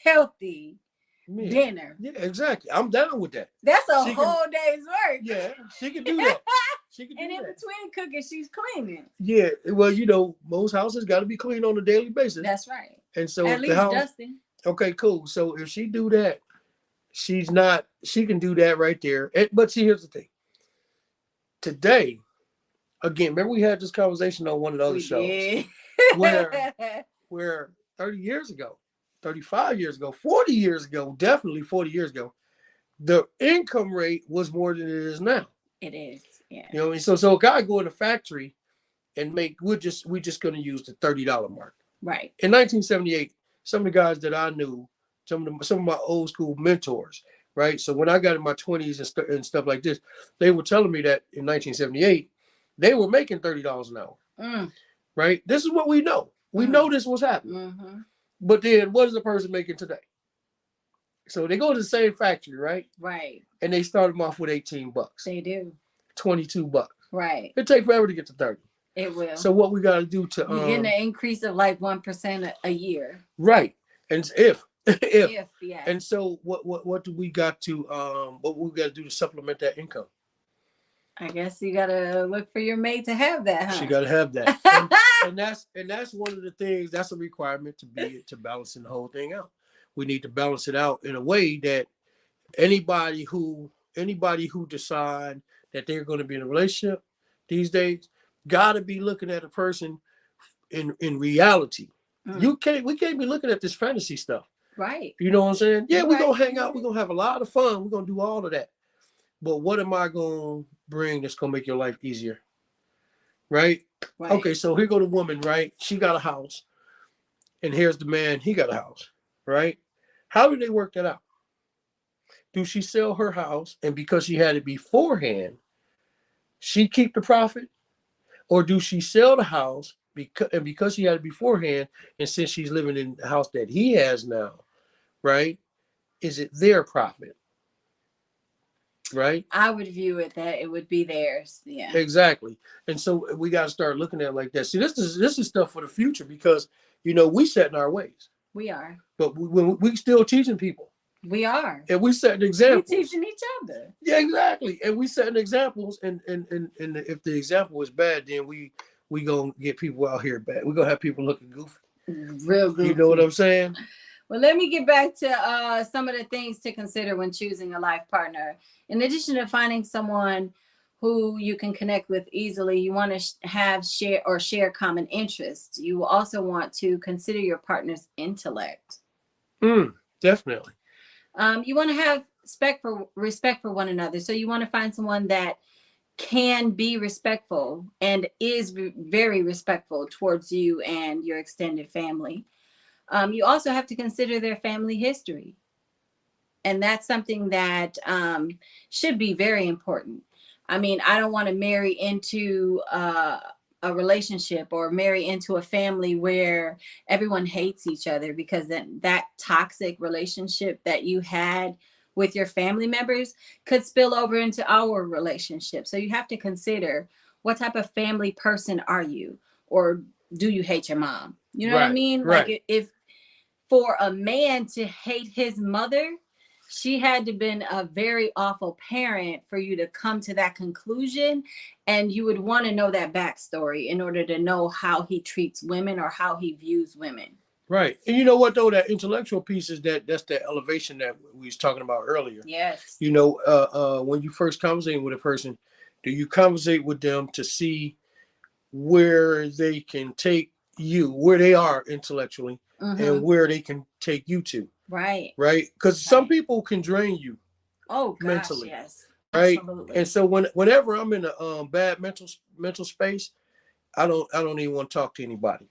healthy dinner. Yeah, exactly. I'm down with that. That's a whole day's work. Yeah, she can do that. And in between cooking, she's cleaning. Yeah, well, most houses got to be clean on a daily basis. That's right. And so at least dusting. Okay, cool. So if she do that, she can do that right there. But see, here's the thing. Today, again, remember we had this conversation on one of the other shows where 30 years ago, 35 years ago, 40 years ago, definitely 40 years ago, the income rate was more than it is now. It is, yeah. You know what I mean? So a guy go in a factory and we're just going to use the $30 mark. Right. In 1978, some of the guys that I knew, some of my old school mentors, right? So when I got in my 20s and stuff like this, they were telling me that in 1978, they were making $30 an hour. Right? This is what we know. We know this was happening. Mm-hmm. But then what is the person making today? So they go to the same factory, right? Right. And they start them off with $18. They do. $22. Right. It takes forever to get to 30. It will. So what we got to do to you're getting an increase of like 1% a year. Right. And If. If, yes. And so what do we got to what we got to do to supplement that income? I guess you gotta look for your mate to have She that, got to have that. huh? And that's one of the things, that's a requirement to balancing the whole thing out. We need to balance it out in a way that anybody who decide that they're going to be in a relationship these days got to be looking at a person in reality. Mm, We can't be looking at this fantasy stuff. right. You know what I'm saying? Yeah, You're we're right. gonna hang out, we're gonna have a lot of fun, we're gonna do all of that. But what am I gonna bring that's gonna make your life easier? Right? Right. Okay, so here go the woman, right? She got a house, and here's the man, he got a house, right? How do they work that out? Do she sell her house, and because she had it beforehand, she keep the profit? Or do she sell the house because she had it beforehand, and since she's living in the house that he has now, right? Is it their profit? Right? I would view it that it would be theirs. Yeah. Exactly. And so we got to start looking at it like that. See, this is stuff for the future because we set in our ways, We are. but we still teaching people, We are. and we setting We examples. teaching each other. Yeah, exactly. And we setting examples, and if the example is bad, then we gonna get people out here bad. We gonna have people looking goofy. Real You know what goofy. I'm saying? Well, let me get back to some of the things to consider when choosing a life partner. In addition to finding someone who you can connect with easily, you want to have share common interests. You also want to consider your partner's intellect. Definitely. You want to have respect for one another. So you want to find someone that can be respectful and is very respectful towards you and your extended family. You also have to consider their family history. And that's something that should be very important. I mean, I don't want to marry into a relationship or marry into a family where everyone hates each other, because then that toxic relationship that you had with your family members could spill over into our relationship. So you have to consider, what type of family person are you? Or do you hate your mom? You know what I Right. mean? Right. Like, if for a man to hate his mother, she had to been a very awful parent for you to come to that conclusion. And you would want to know that backstory in order to know how he treats women or how he views women. Right. And you know what though? That intellectual piece is that's the elevation that we was talking about earlier. Yes. When you first conversate with a person, do you conversate with them to see where they can take you, where they are intellectually, and Mm-hmm. where they can take you to? Right. Right? Because some Right. people can drain you Oh gosh, mentally, yes. right? And Absolutely. so whenever I'm in a bad mental space, I don't even want to talk to anybody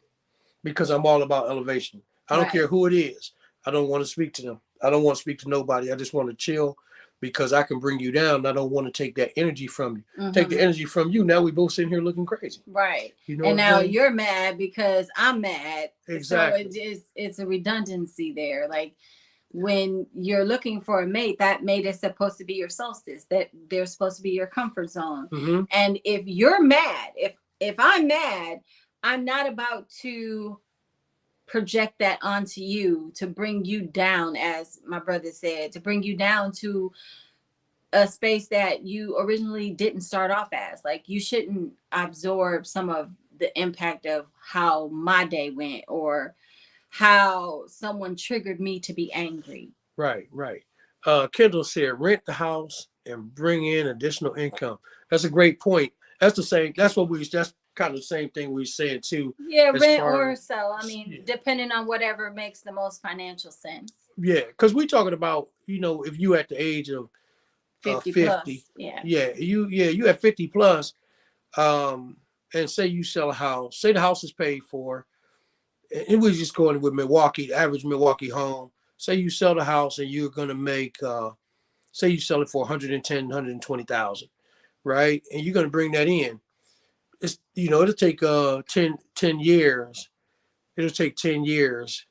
because I'm all about elevation. I don't care Right. who it is. I don't want to speak to them. I don't want to speak to nobody. I just want to chill because I can bring you down. I don't want to take that energy from you. Take the Mm-hmm. energy from you. Now we both sitting here looking crazy. Right. You know And what I'm now saying? you're mad because I'm mad. So Exactly. it's a redundancy there. Like, when you're looking for a mate, that mate is supposed to be your solstice, that they're supposed to be your comfort zone. Mm-hmm. And if you're mad, if I'm mad, I'm not about to project that onto you to bring you down, as my brother said, to bring you down to a space that you originally didn't start off as. Like, you shouldn't absorb some of the impact of how my day went, or how someone triggered me to be angry. Right, right. Kendall said, rent the house and bring in additional income. That's a great point. That's the same. That's kind of the same thing we said too, Yeah, as rent far or as, sell. I mean, yeah, depending on whatever makes the most financial sense. yeah. Because we talking about, if you at the age of 50 50, plus. Yeah. you at 50 plus, and say you sell a house, say the house is paid for, and we're just going with Milwaukee, the average Milwaukee home. Say you sell the house and you're gonna make, say you sell it for 110, 120,000, right? And you're gonna bring that in. It'll take 10 years. It'll take 10 years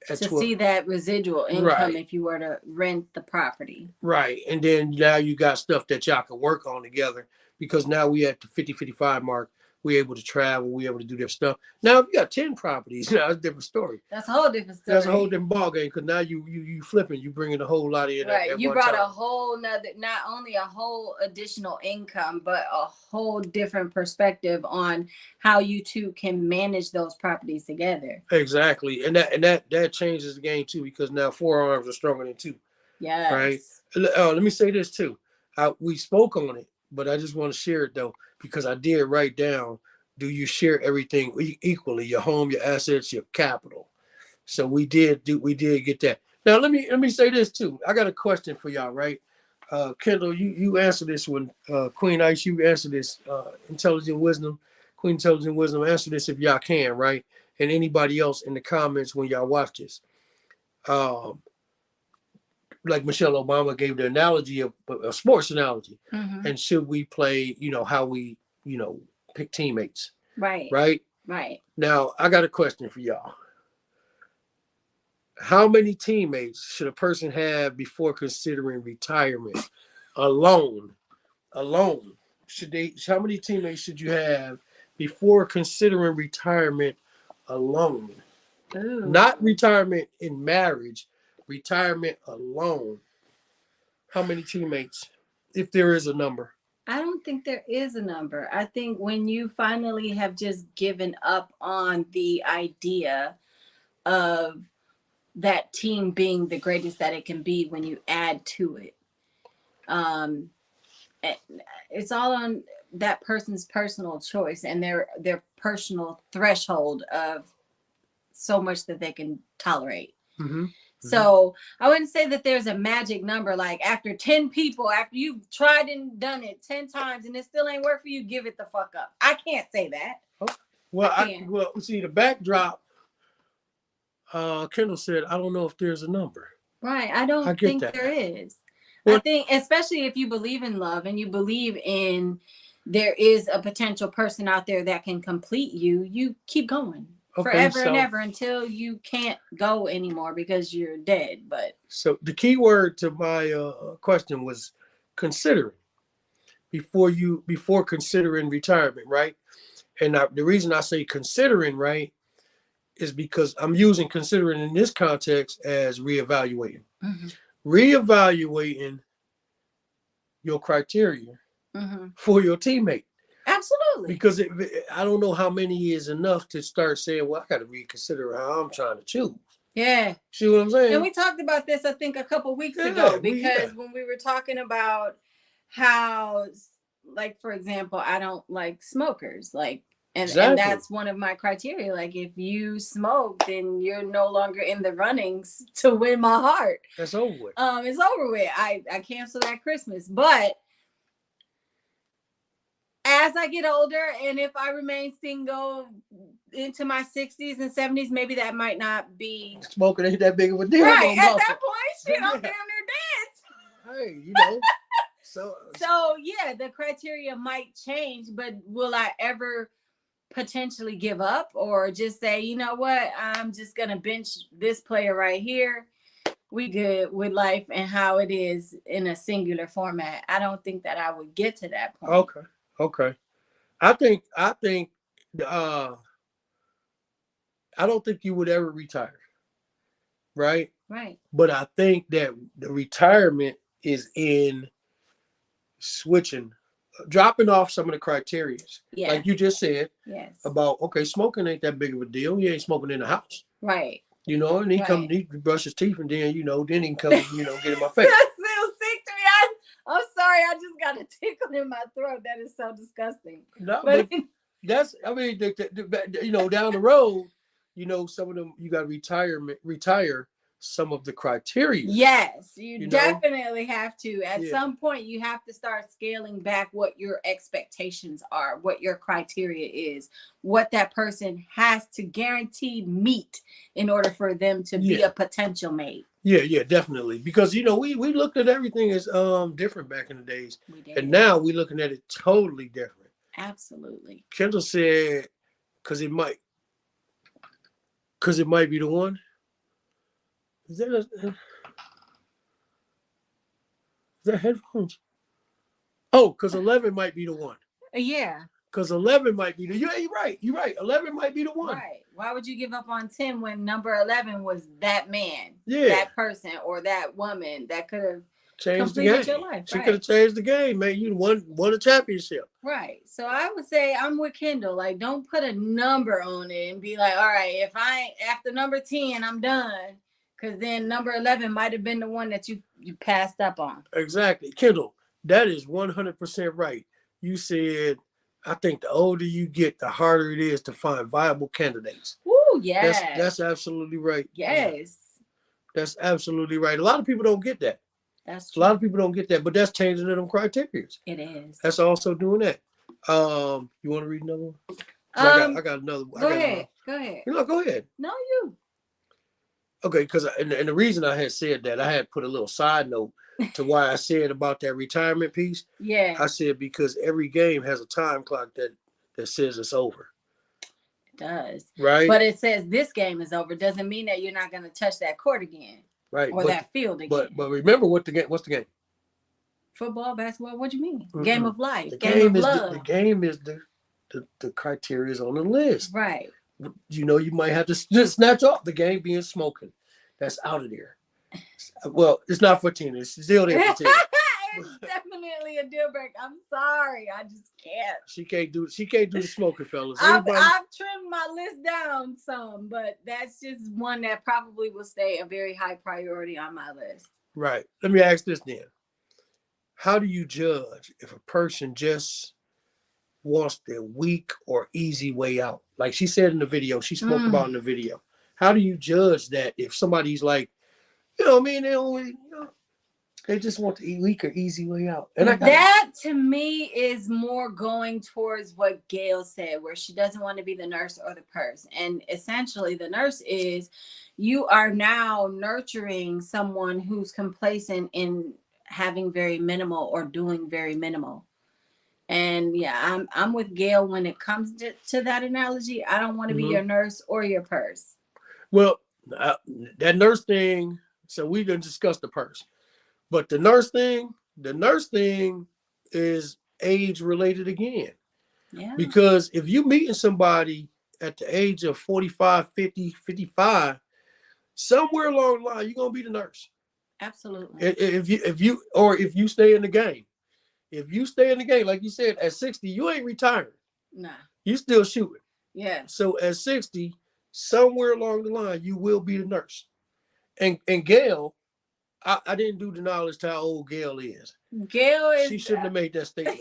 at To 12. see that residual income Right, if you were to rent the property. right. And then now you got stuff that y'all can work on together because now we at the 50, 55 mark. we able to travel, we able to do different stuff. Now, if you got 10 properties, now it's a different story. That's a whole different story. That's a whole different ball game, because now you flipping, you bringing a whole lot in right. at You one brought time. a whole nother, not only a whole additional income, but a whole different perspective on how you two can manage those properties together. Exactly, and that changes the game too, because now 4 arms are stronger than 2. Yes. Right. Let me say this too. We spoke on it, but I just want to share it though, because I did write down: do you share everything equally? Your home, your assets, your capital. So we did get that. Now let me say this too. I got a question for y'all, right? Kendall, you answer this one. Queen Ice, you answer this. Intelligent Wisdom, Queen Intelligent Wisdom, answer this if y'all can, right? And anybody else in the comments when y'all watch this. Like Michelle Obama gave the analogy of a sports analogy, and should we play? How we pick teammates, right? Right. Now I got a question for y'all. How many teammates should a person have before considering retirement? Alone. How many teammates should you have before considering retirement alone? Ooh. Not retirement in marriage, retirement alone. How many teammates, if there is a number? I don't think there is a number. I think when you finally have just given up on the idea of that team being the greatest that it can be, when you add to it, it's all on that person's personal choice and their personal threshold of so much that they can tolerate. So I wouldn't say that there's a magic number, like after 10 people, after you've tried and done it 10 times and it still ain't work for you, give it the fuck up. I can't say that. Well, see, the backdrop, Kendall said, I don't know if there's a number. Right. I don't think there is. Well, I think, especially if you believe in love and you believe in there is a potential person out there that can complete you, you keep going. Forever and ever until you can't go anymore because you're dead. But so the key word to my question was considering before considering retirement, right? And the reason I say considering, right, is because I'm using considering in this context as reevaluating. Reevaluating your criteria for your teammate. Absolutely. Because I don't know how many is enough to start saying, well, I got to reconsider how I'm trying to choose. Yeah. See what I'm saying? And we talked about this, I think, a couple weeks ago, because when we were talking about how, like, for example, I don't like smokers, like, and that's one of my criteria. Like, if you smoke, then you're no longer in the runnings to win my heart. That's over with. It's over with. I canceled that Christmas, but as I get older, and if I remain single into my 60s and 70s, maybe that might not be. Smoking ain't that big of a deal. Right. At that point, shit, I'm damn near dead. Hey, So yeah, the criteria might change, but will I ever potentially give up or just say, you know what, I'm just going to bench this player right here. We good with life and how it is in a singular format. I don't think that I would get to that point. Okay. I think I don't think you would ever retire. Right? Right. But I think that the retirement is in switching, dropping off some of the criteria. Yeah. Like you just said. Yes. About, okay, smoking ain't that big of a deal. He ain't smoking in the house. Right. And he brush his teeth, and then, then he can come, get in my face. That's so sick to me. I'm sorry, I just got a tickle in my throat. That is so disgusting. No, but that's, down the road, some of them, you got to retire some of the criteria. Yes, you definitely have to. At some point, you have to start scaling back what your expectations are, what your criteria is, what that person has to guaranteed meet in order for them to be a potential mate. Yeah, definitely. Because, we looked at everything as different back in the days. We did. And now we're looking at it totally different. Absolutely. Kendall said, because it might be the one. Is that headphones? Oh, because 11 might be the one. Yeah. Because 11 might be the, yeah, you're right. You're right. 11 might be the one. Right. Why would you give up on 10 when number 11 was that man, Yeah. that person, or that woman that could have Changed the completed game. your life? She Right. could have changed the game, man. You won a championship. Right. So I would say I'm with Kendall. Like, don't put a number on it and be like, all right, if I after number 10, I'm done. Because then number 11 might have been the one that you passed up on. Exactly. Kendall, that is 100% right. You said, I think the older you get, the harder it is to find viable candidates. Ooh, yes. That's absolutely right. Yes. That's absolutely right. A lot of people don't get that. That's true. A lot of people don't get that, but that's changing them criteria. It is. That's also doing that. You want to read another one? I got another. Go ahead. Go ahead. Go ahead. No, you. Okay, because and the reason I had said that, I had put a little side note to why I said about that retirement piece. Yeah. I said because every game has a time clock that says it's over. It does. Right. But it says this game is over. Doesn't mean that you're not going to touch that court again. Right. Or that field again. But remember what's the game? Football, basketball, what do you mean? Mm-mm. Game of life. The game of love. The game is the criteria is on the list. Right. You know, you might have to just snatch off the game being smoking. That's out of there. Well, it's not for Tina. It's still there for Tina. It's definitely a deal breaker. I'm sorry. I just can't. She can't do the smoking, fellas. I've trimmed my list down some, but that's just one that probably will stay a very high priority on my list. Right. Let me ask this then. How do you judge if a person just wants the weak or easy way out? Like she said in the video, she spoke about in the video. How do you judge that if somebody's like, you know what I mean? They only, they just want the weak or easy way out. And that to me is more going towards what Gail said, where she doesn't want to be the nurse or the purse. And essentially the nurse is, you are now nurturing someone who's complacent in having very minimal or doing very minimal. And yeah, I'm with Gail when it comes to that analogy. I don't want to be your nurse or your purse. Well, that nurse thing, so we didn't discuss the purse. But the nurse thing is age related again. Yeah. Because if you meeting somebody at the age of 45, 50, 55, somewhere along the line, you're going to be the nurse. Absolutely. If you stay in the game. If you stay in the game, like you said, at 60, you ain't retiring. Nah. You still shooting. Yeah. So at 60, somewhere along the line, you will be the nurse. And Gail, I didn't do the knowledge to how old Gail is. Gail is. She shouldn't have made that statement.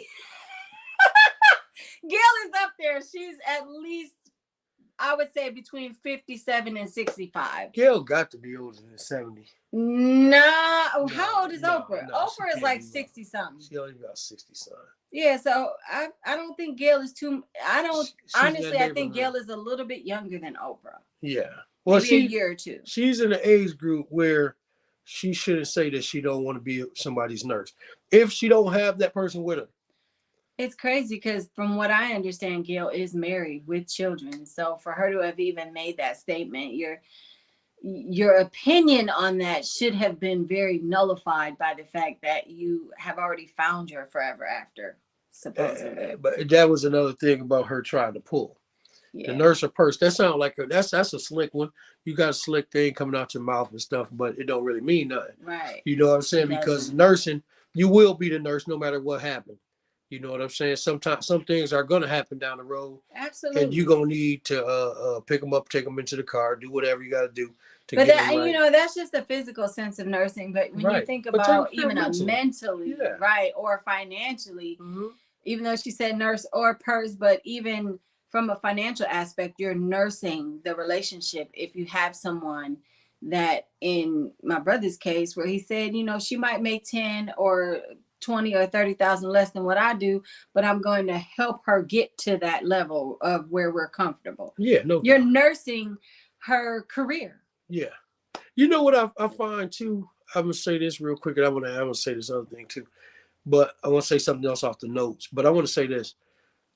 Gail is up there. She's at least, I would say, between 57 and 65. Gail got to be older than 70. No. How old is Oprah? Oprah is like 60 something. She only about 60 something. Yeah, so I don't think Gail is too. Honestly, I think Gail is a little bit younger than Oprah. Yeah. Well, maybe a year or two. She's in an age group where she shouldn't say that she don't want to be somebody's nurse if she don't have that person with her. It's crazy because from what I understand, Gail is married with children. So for her to have even made that statement, your opinion on that should have been very nullified by the fact that you have already found your forever after, supposedly. But that was another thing about her trying to pull. Yeah. The nurse or purse, that sounds like that's a slick one. You got a slick thing coming out your mouth and stuff, but it don't really mean nothing. Right. You know what I'm saying? Because nursing, you will be the nurse no matter what happened. You know what I'm saying? Sometimes some things are gonna happen down the road. Absolutely. And you're gonna need to pick them up, take them into the car, do whatever you gotta do. But that's just the physical sense of nursing. But when you think about even mentally, right, or financially, even though she said nurse or purse, but even from a financial aspect, you're nursing the relationship. If you have someone that, in my brother's case, where he said, she might make 10 or 20 or 30,000 less than what I do, but I'm going to help her get to that level of where we're comfortable. Yeah, you're nursing her career. Yeah. You know what I find too? I'm gonna say this real quick, and I'm gonna say this other thing too. But I want to say something else off the notes. But I want to say this.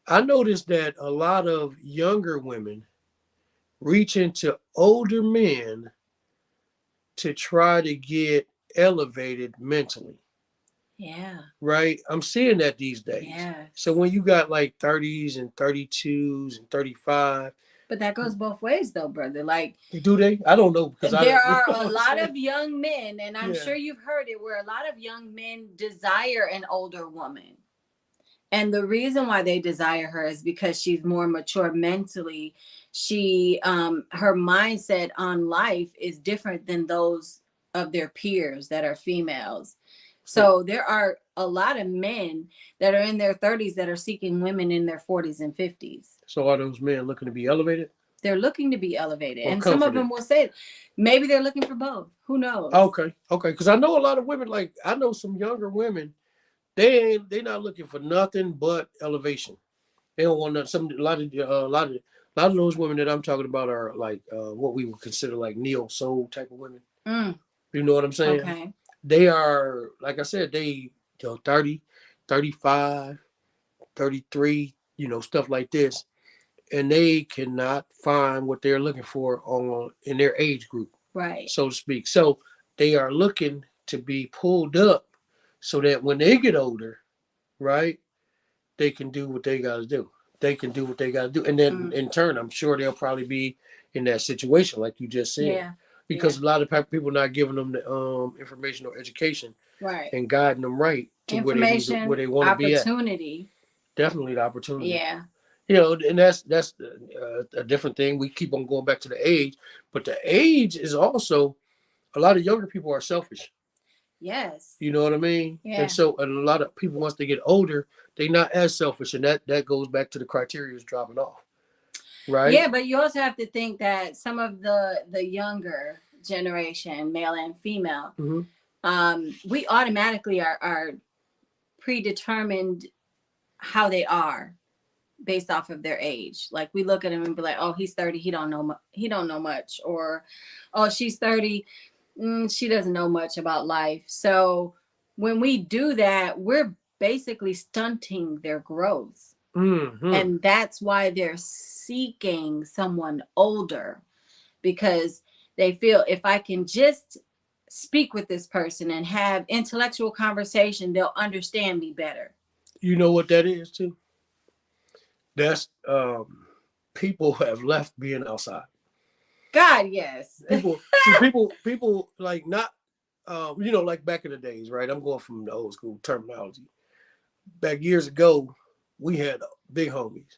I noticed that a lot of younger women reach into older men to try to get elevated mentally. Yeah. right? I'm seeing that these days. Yes. So when you got like 30s and 32s and 35, But that goes both ways, though, brother. Like, do they? I don't know because I there don't. You are know a what I'm lot saying? of young men, and I'm Yeah. sure you've heard it, where a lot of young men desire an older woman. And the reason why they desire her is because she's more mature mentally. She her mindset on life is different than those of their peers that are females. So So there are a lot of men that are in their 30s that are seeking women in their 40s and 50s. so are those men looking to be elevated They're looking to be elevated. or And some of comforted? them will say maybe they're looking for both. Who knows? Okay, okay. Because I know a lot of women. Like I know some younger women. They not looking for nothing but elevation. They don't want nothing. Some a lot of those women that I'm talking about are like what we would consider like neo soul type of women. Mm, You know what I'm saying? okay. They are, like I said, they 30, 35, 33, stuff like this. And they cannot find what they're looking for on in their age group, Right. so to speak. So they are looking to be pulled up so that when they get older, right, they can do what they got to do. They can do what they got to do. And then in turn, I'm sure they'll probably be in that situation, like you just said. Yeah. Because a lot of people not giving them the information or education Right. and guiding them right to where Information, they want to be at. opportunity. Definitely the opportunity. Yeah. And that's a different thing. We keep on going back to the age, but the age is also a lot of younger people are selfish. Yes. You know what I mean? Yeah. And a lot of people once they get older, they not as selfish, and that goes back to the criteria is dropping off, right? Yeah, but you also have to think that some of the younger generation, male and female, Mm-hmm. we automatically are predetermined how they are based off of their age. Like we look at him and be like, "Oh, he's 30, he don't know much," or, "Oh, she's 30, she doesn't know much about life." So when we do that, we're basically stunting their growth. Mm-hmm. And that's why they're seeking someone older, because they feel if I can just speak with this person and have intellectual conversation, they'll understand me better. You know what that is too? That's people have left being outside. God, yes. People see people like not like back in the days, right? I'm going from the old school terminology. Back years ago, we had big homies.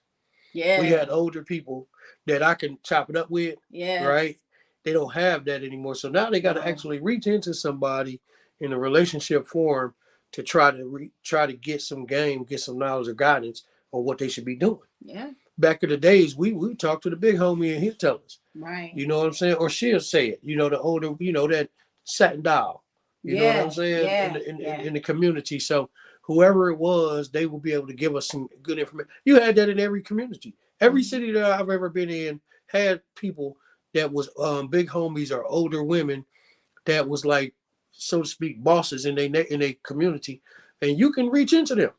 We Yeah. had older people that I can chop it up with, Yes. right? They don't have that anymore. So now they got to No. actually reach into somebody in a relationship form to try to get some game, get some knowledge or guidance on what they should be doing. Yeah. Back in the days, we talk to the big homie and he'll tell us. Right. You know what I'm saying? Or she'll say it. The older, that satin dial. You know what I'm Yeah. saying? Yeah. In the community. So whoever it was, they will be able to give us some good information. You had that in every community. Every city that I've ever been in had people that was big homies or older women that was like, so to speak, bosses in their community, and you can reach into them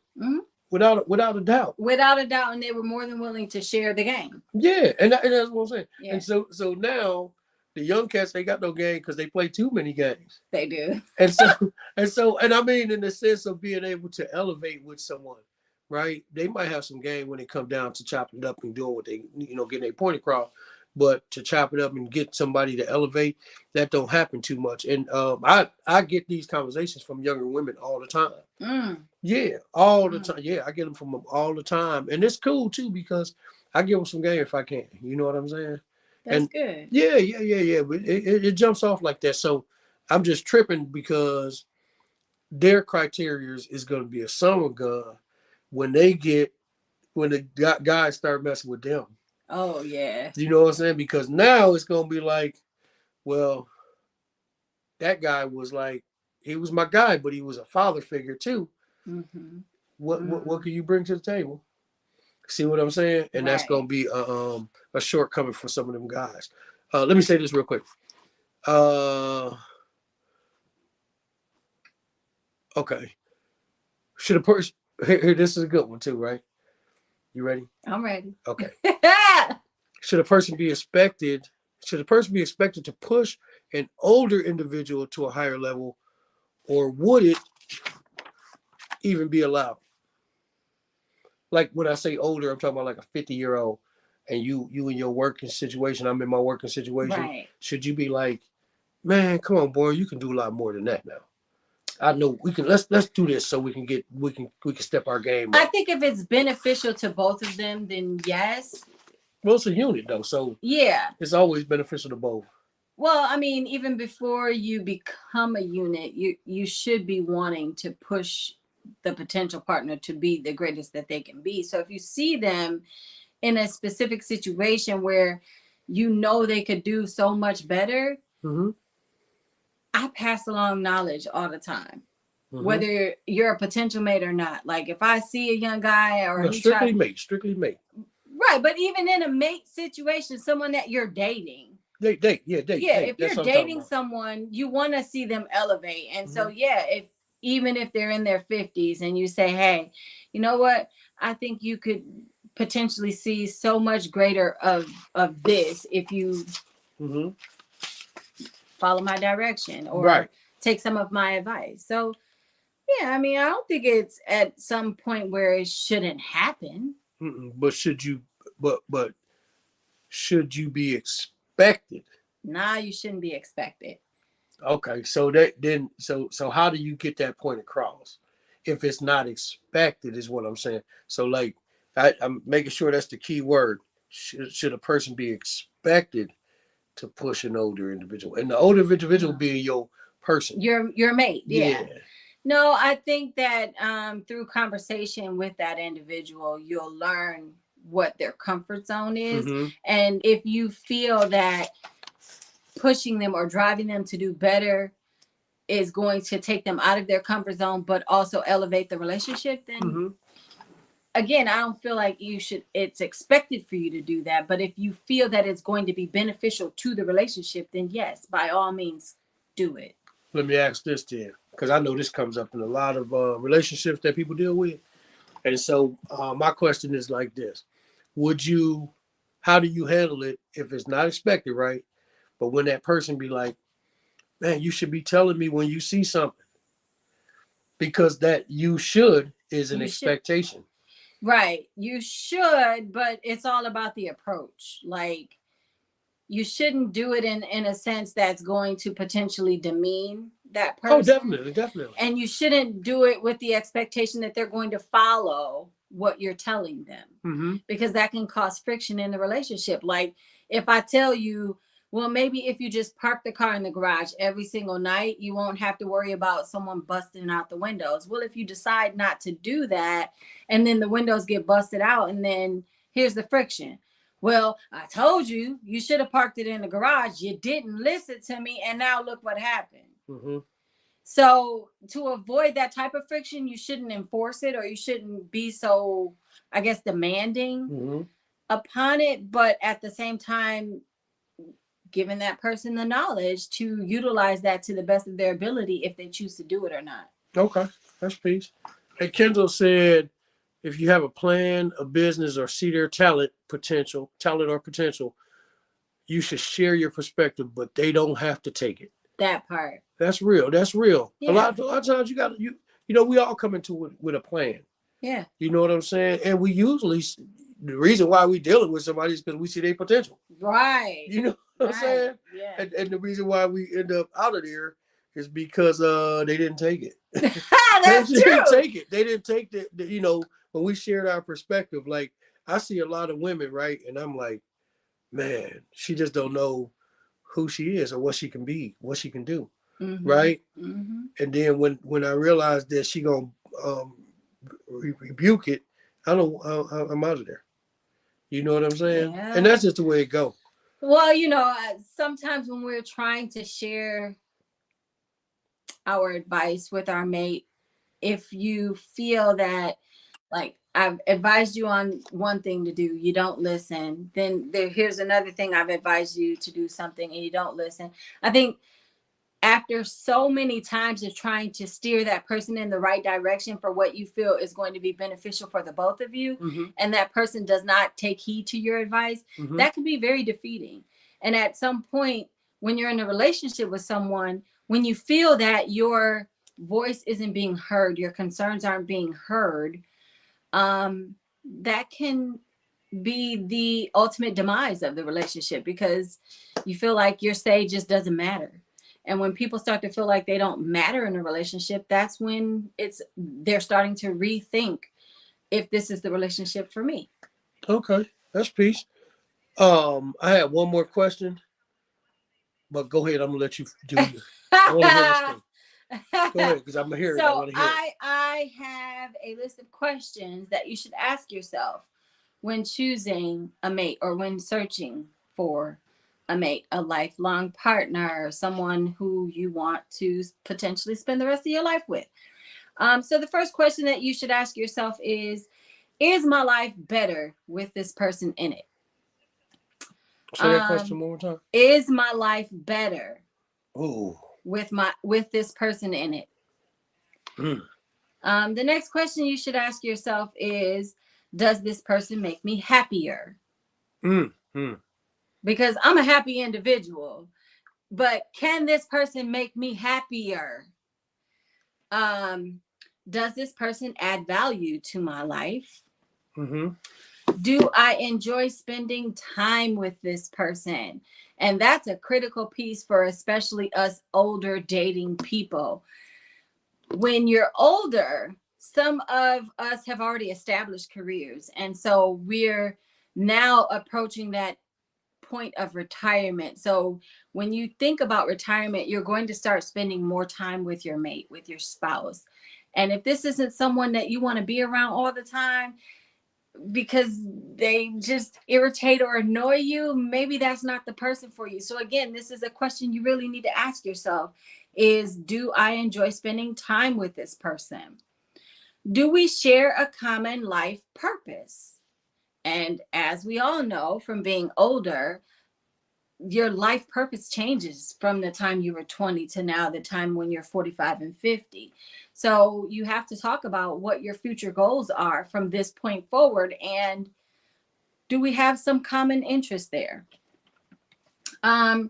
without a doubt. Without a doubt, and they were more than willing to share the game. Yeah, and that's what I'm saying. Yeah. And so now the young cats they got no game because they play too many games. They do. And I mean in the sense of being able to elevate with someone, right? They might have some game when it come down to chopping it up and doing what they getting their point across. But to chop it up and get somebody to elevate, that don't happen too much. And I get these conversations from younger women all the time. Yeah, all the time. Yeah, I get them from them all the time, and it's cool too because I give them some game if I can. You know what I'm saying? That's good. Yeah. But it jumps off like that. So I'm just tripping because their criteria is going to be a summer gun when the guys start messing with them. Oh yeah. You know what I'm saying? Because now it's going to be like, well, that guy was like, he was my guy, but he was a father figure too. Mm-hmm. What can you bring to the table? See what I'm saying? And that's going to be a shortcoming for some of them guys. Let me say this real quick. Okay. Should a person here? This is a good one too, right? You ready? I'm ready. Okay. Should a person be expected? Should a person be expected to push an older individual to a higher level, or would it even be allowed? Like when I say older, I'm talking about like a 50-year-old, and you in your working situation, I'm in my working situation. Right. Should you be like, man, come on, boy, you can do a lot more than that now. I know we can. Let's do this so we can step our game I up. think if it's beneficial to both of them, then yes. Well, it's a unit though, so Yeah. it's always beneficial to both. Well, I mean, even before you become a unit, you should be wanting to push the potential partner to be the greatest that they can be. So if you see them in a specific situation where you know they could do so much better, Mm-hmm. I pass along knowledge all the time. Mm-hmm. Whether you're a potential mate or not. Like if I see a young guy or No, he tries, strictly mate, strictly mate. right, but even in a mate situation, someone that you're dating, Date, yeah, yeah, date. if you're That's what I'm talking dating about. someone, you want to see them elevate. And so, Mm-hmm. yeah, if even if they're in their 50s and you say, hey, you know what? I think you could potentially see so much greater of this if you Mm-hmm. follow my direction Right. or take some of my advice. So, yeah, I mean, I don't think it's at some point where it shouldn't happen. Mm-mm. But should you? But should you be expected? Nah, you shouldn't be expected. Okay, so that then so how do you get that point across? If it's not expected, is what I'm saying. So like I'm making sure that's the key word. Should a person be expected to push an older individual, and the older individual No. being your person? Your mate, yeah. Yeah. No, I think that through conversation with that individual, you'll learn what their comfort zone is. Mm-hmm. And if you feel that pushing them or driving them to do better is going to take them out of their comfort zone, but also elevate the relationship, then Mm-hmm. again, I don't feel like it's expected for you to do that. But if you feel that it's going to be beneficial to the relationship, then yes, by all means, do it. Let me ask this then, because I know this comes up in a lot of relationships that people deal with. And so my question is like this: would you? How do you handle it if it's not expected, right? But when that person be like, "Man, you should be telling me when you see something," because that "you should" is an You should. expectation. Right. You should, but it's all about the approach. Like you shouldn't do it in a sense that's going to potentially demean that Oh, person. definitely, definitely. And you shouldn't do it with the expectation that they're going to follow what you're telling them Mm-hmm. because that can cause friction in the relationship. Like if I tell you, well, maybe if you just park the car in the garage every single night, you won't have to worry about someone busting out the windows. Well, if you decide not to do that and then the windows get busted out, and then here's the friction. Well, I told you you should have parked it in the garage. You didn't listen to me, and now look what happened. Mm-hmm. So to avoid that type of friction, you shouldn't enforce it or you shouldn't be so, I guess, demanding Mm-hmm. upon it. But at the same time, giving that person the knowledge to utilize that to the best of their ability if they choose to do it or not. Okay, that's peace. Hey, Kendall said, if you have a plan, a business, or see their talent or potential, you should share your perspective, but they don't have to take it. That part. That's real. That's real. Yeah. A lot of times you know we all come into it with a plan. Yeah. You know what I'm saying? And we usually the reason why we dealing with somebody is because we see their potential. Right. You know what I'm Right. saying? Yeah. And the reason why we end up out of there is because they didn't take it. They That's didn't true. take it. They didn't take the you know when we shared our perspective. Like I see a lot of women, right, and I'm like, man, she just don't know who she is or what she can be, what she can do, Mm-hmm. right? Mm-hmm. And then when I realized that she gonna um, rebuke it, I'm out of there. You know what I'm saying? And Yeah. that's just the way it go. Well, sometimes when we're trying to share our advice with our mate, if you feel that like I've advised you on one thing to do, you don't listen, then here's another thing I've advised you to do something and you don't listen. I think after so many times of trying to steer that person in the right direction for what you feel is going to be beneficial for the both of you, Mm-hmm. and that person does not take heed to your advice, Mm-hmm. that can be very defeating. And at some point, when you're in a relationship with someone, when you feel that your voice isn't being heard, your concerns aren't being heard, that can be the ultimate demise of the relationship, because you feel like your say just doesn't matter. And when people start to feel like they don't matter in a relationship, that's when they're starting to rethink if this is the relationship for me. Okay, that's peace. I had one more question, but go ahead. I'm gonna let you do. I want to hear this thing. Go ahead, because I'm gonna hear it. I So want to hear it. I have a list of questions that you should ask yourself when choosing a mate or when searching for a mate, a lifelong partner, someone who you want to potentially spend the rest of your life with. So the first question that you should ask yourself is my life better with this person in it? Say that question Um, one more time. is my life better Oh. with this person in it? Mm. The next question you should ask yourself is, does this person make me happier? Mm. Mm. Because I'm a happy individual, but can this person make me happier? Um, does this person add value to my life? Mm-hmm. Do I enjoy spending time with this person? And that's a critical piece for especially us older dating people. When you're older, some of us have already established careers. And so we're now approaching that point of retirement. So when you think about retirement, you're going to start spending more time with your mate, with your spouse. And if this isn't someone that you want to be around all the time because they just irritate or annoy you, maybe that's not the person for you. So again, this is a question you really need to ask yourself is, do I enjoy spending time with this person? Do we share a common life purpose? And as we all know from being older, your life purpose changes from the time you were 20 to now the time when you're 45 and 50. So you have to talk about what your future goals are from this point forward, and do we have some common interest there? um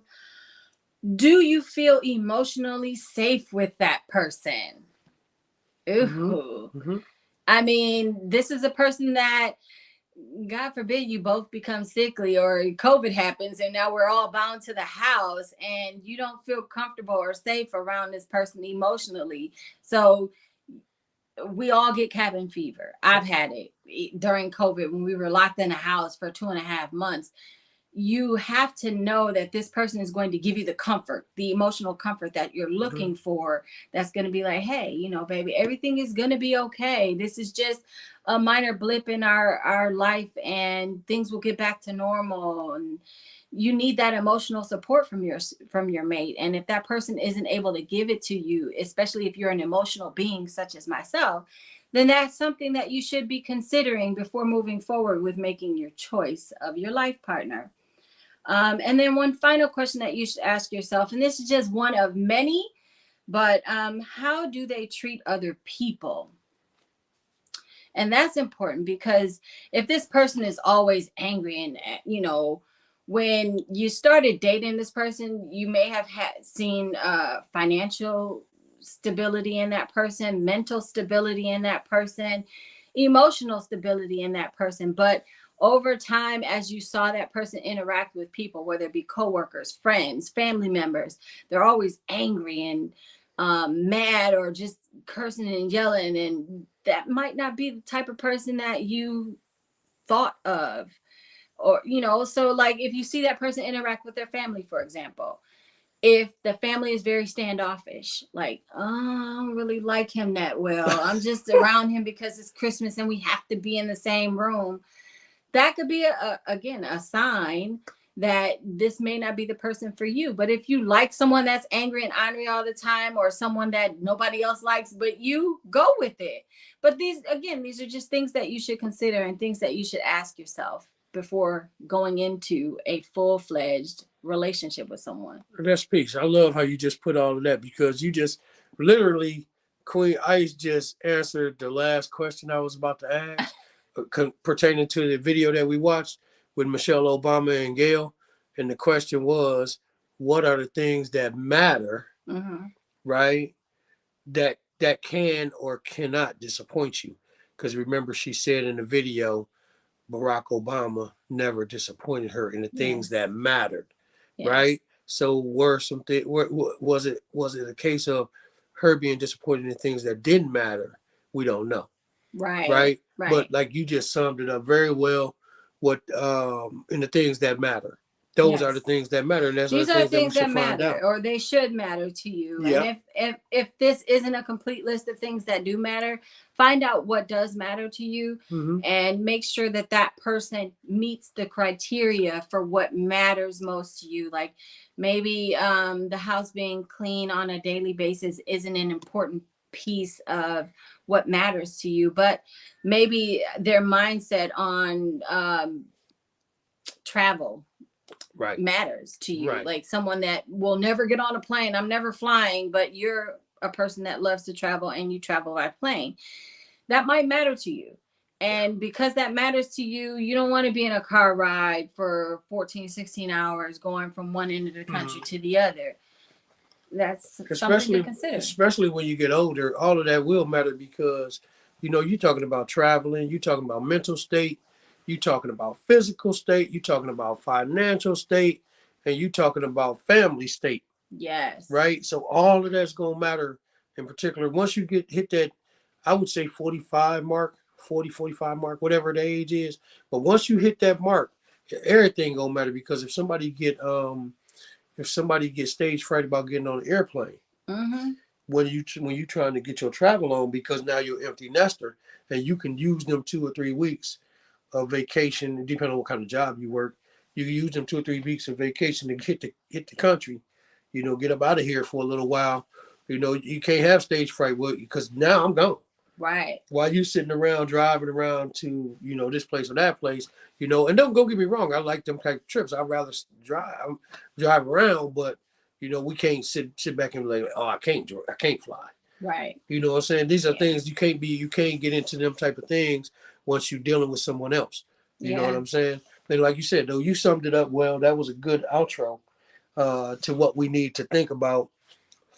do you feel emotionally safe with that person? Mm-hmm. Ooh. Mm-hmm. I mean, this is a person that, God forbid, you both become sickly or COVID happens and now we're all bound to the house and you don't feel comfortable or safe around this person emotionally. So we all get cabin fever. I've had it during COVID when we were locked in a house for 2.5 months. You have to know that this person is going to give you the comfort, the emotional comfort that you're Mm-hmm. looking for. That's going to be like, hey, baby, everything is going to be okay. This is just a minor blip in our life and things will get back to normal. And you need that emotional support from your mate. And if that person isn't able to give it to you, especially if you're an emotional being such as myself, then that's something that you should be considering before moving forward with making your choice of your life partner. And then one final question that you should ask yourself, and this is just one of many, but how do they treat other people? And that's important because if this person is always angry and, when you started dating this person, you may have seen financial stability in that person, mental stability in that person, emotional stability in that person. But over time, as you saw that person interact with people, whether it be coworkers, friends, family members, they're always angry and mad or just cursing and yelling. And that might not be the type of person that you thought of. Or, so like if you see that person interact with their family, for example, if the family is very standoffish, like, oh, I don't really like him that well. I'm just around him because it's Christmas and we have to be in the same room. That could be again a sign that this may not be the person for you. But if you like someone that's angry and ornery all the time, or someone that nobody else likes but you, go with it. But these are just things that you should consider and things that you should ask yourself before going into a full-fledged relationship with someone. That's peace. I love how you just put all of that because you just literally, Queen Ice just answered the last question I was about to ask pertaining to the video that we watched with Michelle Obama and Gail. And the question was, what are the things that matter, Mm-hmm. right? That that can or cannot disappoint you. Because remember, she said in the video, Barack Obama never disappointed her in the things Yes. that mattered, Yes. right? So were something was it a case of her being disappointed in things that didn't matter? We don't know, Right. right? But Right. like you just summed it up very well. What in the things that matter, those are the Yes. things that matter, and those are the These are things that we things should that find matter, out. or they should matter to you. And Yeah. if this isn't a complete list of things that do matter, find out what does matter to you, Mm-hmm. and make sure that that person meets the criteria for what matters most to you. Like maybe the house being clean on a daily basis isn't an important piece of what matters to you, but maybe their mindset on travel Right. matters to you. Right. Like someone that will never get on a plane, I'm never flying, but you're a person that loves to travel and you travel by plane. That might matter to you. Yeah. And because that matters to you, you don't want to be in a car ride for 14, 16 hours going from one end of the country to the other. That's something to especially consider. especially when you get older, all of that will matter because you're talking about traveling, you're talking about mental state, you're talking about physical state, you're talking about financial state, and you're talking about family state, Yes. right? So all of that's going to matter. In particular, once you get hit that, I would say 45 mark, 40, 45 mark, whatever the age is. But once you hit that mark, everything gonna matter, because if somebody gets stage fright about getting on an airplane, Mm-hmm. when you trying to get your travel on, because now you're empty nester and you can use them 2 or 3 weeks of vacation, depending on what kind of job you work. You can use them 2 or 3 weeks of vacation to hit the country, get up out of here for a little while. You can't have stage fright because now I'm gone. Right. While you sitting around driving around to this place or that place, and don't go get me wrong, I like them type of trips. I'd rather drive around, but we can't sit back and be like, oh, I can't fly. Right. You know what I'm saying? These are Yeah. things you can't get into them type of things once you're dealing with someone else. You know what Yeah. I'm saying? And like you said, though, you summed it up well. That was a good outro to what we need to think about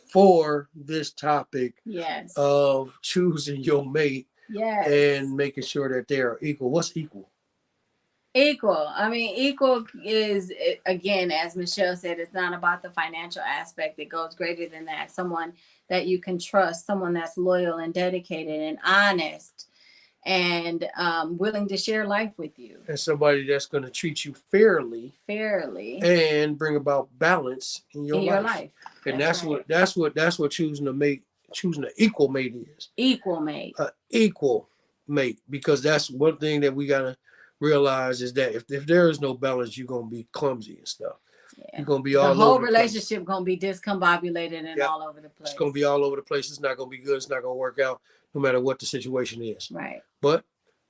for this topic Yes. of choosing your mate Yes. and making sure that they are equal. What's equal? Equal. I mean, equal is, again, as Michelle said, it's not about the financial aspect. It goes greater than that. Someone that you can trust, someone that's loyal and dedicated and honest and willing to share life with you And somebody that's going to treat you fairly fairly and bring about balance in your in your life. life. And That's that's right. what choosing an equal mate is. Equal mate. An equal mate, because that's one thing that we gotta realize is that if there is no balance, you're gonna be clumsy and stuff. Yeah. You're gonna be The all whole over the place. relationship gonna be discombobulated and Yep. all over the It's gonna place. be all over the place. It's not gonna be good. It's not gonna work out, no matter what the situation is. Right. But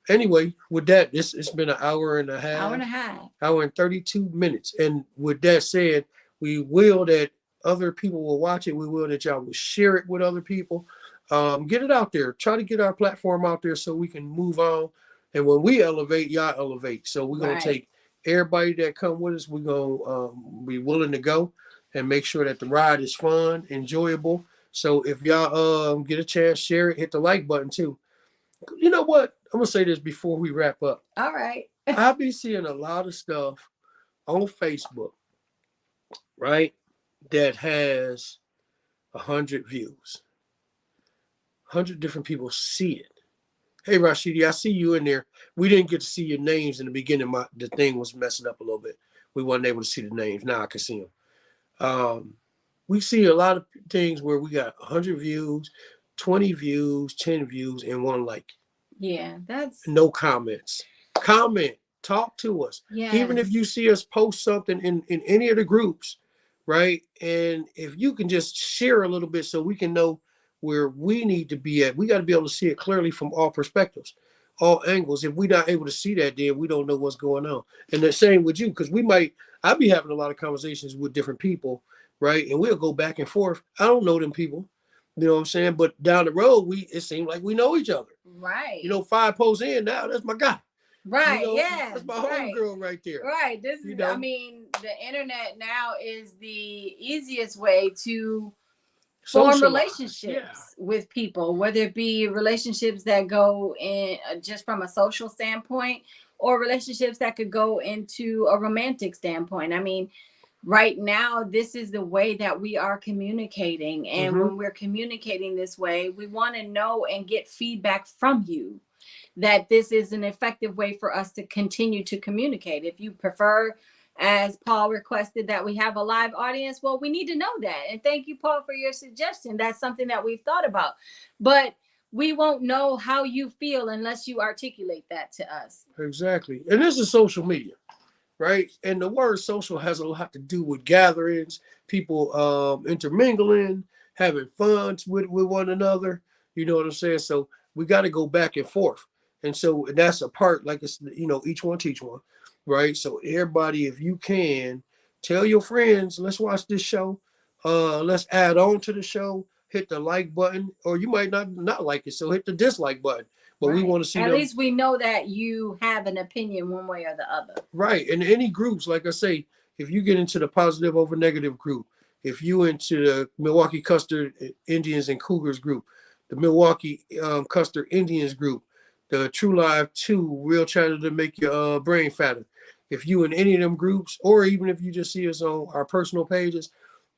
anyway, with that, it's been an hour and a Hour and half, a half. hour and 32 minutes. And with that said, we will that other people will watch it. We will that y'all will share it with other people. Get it out there. Try to get our platform out there so we can move on. And when we elevate, y'all elevate. So we're gonna Right. take everybody that come with us. We're gonna be willing to go and make sure that the ride is fun, enjoyable. So if y'all get a chance, share it. Hit the like button too. You know what? I'm gonna say this before we wrap up. All right. I've been seeing a lot of stuff on Facebook, right, that has 100 views. 100 different people see it. Hey Rashidi, I see you in there. We didn't get to see your names in the beginning. The thing was messing up a little bit. We wasn't able to see the names. Now I can see them. We see a lot of things where we got 100 views, 20 views, 10 views, and one like. Yeah, that's No comments. Comment. Talk to us. Even if yes. you see us post something in any of the groups, right? And if you can just share a little bit so we can know where we need to be at. We got to be able to see it clearly from all perspectives, all angles. If we're not able to see that, then we don't know what's going on. And the same with you, because I'll be having a lot of conversations with different people, right? And we'll go back and forth. I don't know them people. You know what I'm saying? But down the road, it seems like we know each other. Right. 5 posts in now, that's my guy. Right. Yeah. That's my Right. homegirl right there. Right. This is, You know? I mean, the internet now is the easiest way to form Socialize. Yeah. relationships with people, whether it be relationships that go in just from a social standpoint or relationships that could go into a romantic standpoint. I mean, right now, this is the way that we are communicating. And Mm-hmm. when we're communicating this way, we want to know and get feedback from you that this is an effective way for us to continue to communicate. If you prefer, as Paul requested, that we have a live audience, well, we need to know that. And thank you, Paul, for your suggestion. That's something that we've thought about. But we won't know how you feel unless you articulate that to us. Exactly. And this is social media, right? And the word social has a lot to do with gatherings, people intermingling, having fun with one another. You know what I'm saying? So we got to go back and forth. And so that's a part, like it's, each one teach one, right? So everybody, if you can, tell your friends, let's watch this show. Let's add on to the show, hit the like button, or you might not like it. So hit the dislike button. But we Right. want to see At them. least we know that you have an opinion one way or the other. Right. And any groups, like I say, if you get into the positive over negative group, if you into the Milwaukee Custard Indians and Cougars group, the Milwaukee Custard Indians group, the True Live 2, Real Chatter to make your brain fatter. If you in any of them groups, or even if you just see us on our personal pages,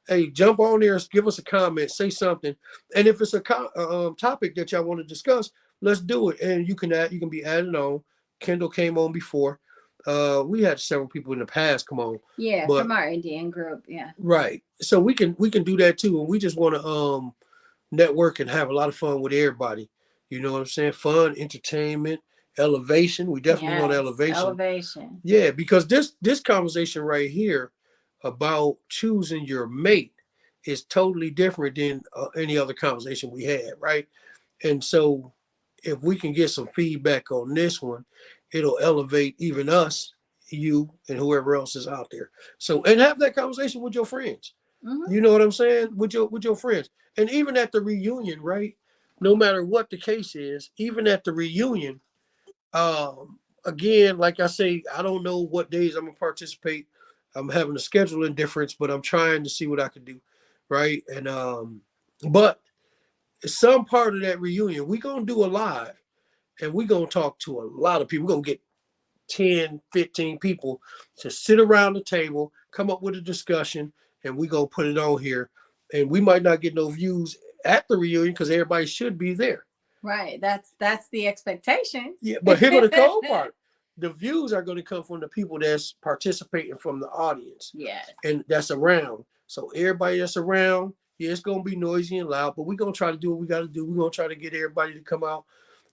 hey, jump on there, give us a comment, say something. And if it's a topic that y'all want to discuss, let's do it. And you can be added on. Kendall came on before. We had several people in the past come on. Yeah, But from our Indian group. Yeah. right. So we can do that too. And we just want to network and have a lot of fun with everybody. You know what I'm saying? Fun, entertainment, elevation. We definitely want Yes. elevation. Elevation. Yeah, because this conversation right here about choosing your mate is totally different than any other conversation we had, right? And so, if we can get some feedback on this one, it'll elevate even us, you, and whoever else is out there. So, and have that conversation with your friends. Mm-hmm. You know what I'm saying? With your friends, and even at the reunion, right? No matter what the case is, even at the reunion, again, like I say, I don't know what days I'm gonna participate. I'm having a scheduling difference, but I'm trying to see what I can do, right? And but some part of that reunion, we gonna do a live, and we gonna talk to a lot of people. We're gonna get 10, 15 people to sit around the table, come up with a discussion, and we gonna put it on here. And we might not get no views at the reunion because everybody should be there. Right. That's the expectation. Yeah, but here go the cold part. The views are going to come from the people that's participating from the audience, Yes. and that's around. So everybody that's around, yeah, it's going to be noisy and loud, but we're going to try to do what we got to do. We're going to try to get everybody to come out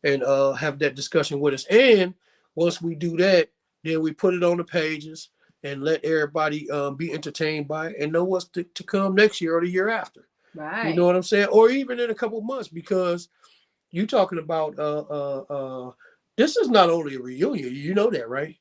and have that discussion with us. And once we do that, then we put it on the pages and let everybody be entertained by it and know what's to come next year or the year after. Right. You know what I'm saying? Or even in a couple months, because you talking about this is not only a reunion, you know that, right?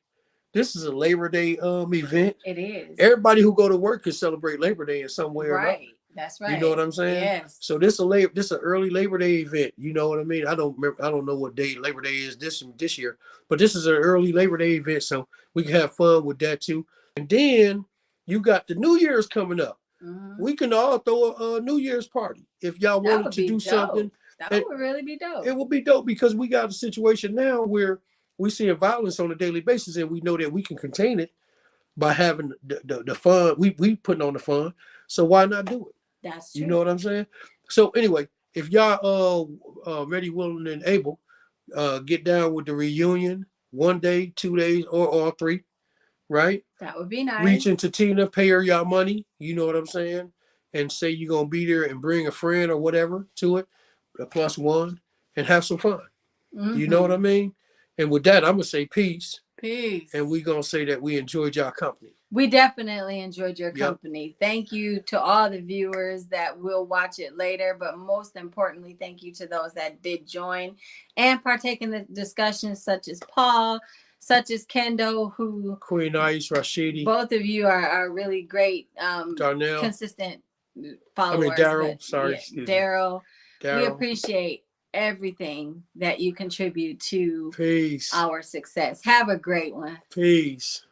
This is a Labor Day event. It is. Everybody who go to work can celebrate Labor Day in some way or another. Right. That's right. You know what I'm saying? Yes. So this an early Labor Day event. You know what I mean? I don't know what day Labor Day is this year, but this is an early Labor Day event, so we can have fun with that too. And then you got the New Year's coming up. Mm-hmm. We can all throw a New Year's party if y'all That wanted would to be do dope. something. That would really be dope. It will be dope because we got a situation now where we seeing violence on a daily basis, and we know that we can contain it by having the fun. We putting on the fun, so why not do it? That's true. You know what I'm saying? So anyway, if y'all ready, willing, and able, get down with the reunion 1 day, 2 days, or all three, right? That would be nice. Reach into Tina, pay her y'all money. You know what I'm saying? And say you're gonna be there and bring a friend or whatever to it, a plus one, and have some fun. Mm-hmm. You know what I mean? And with that, I'm gonna say peace. Peace. And we're gonna say that we enjoyed y'all company. We definitely enjoyed your company. Yep. Thank you to all the viewers that will watch it later, but most importantly, thank you to those that did join and partake in the discussion, such as Paul, such as Kendo, who Queen Ice, Rashidi. Both of you are really great, Darnell, consistent followers. Daryl. Sorry, Daryl. We appreciate everything that you contribute to our success. Have a great one. Peace.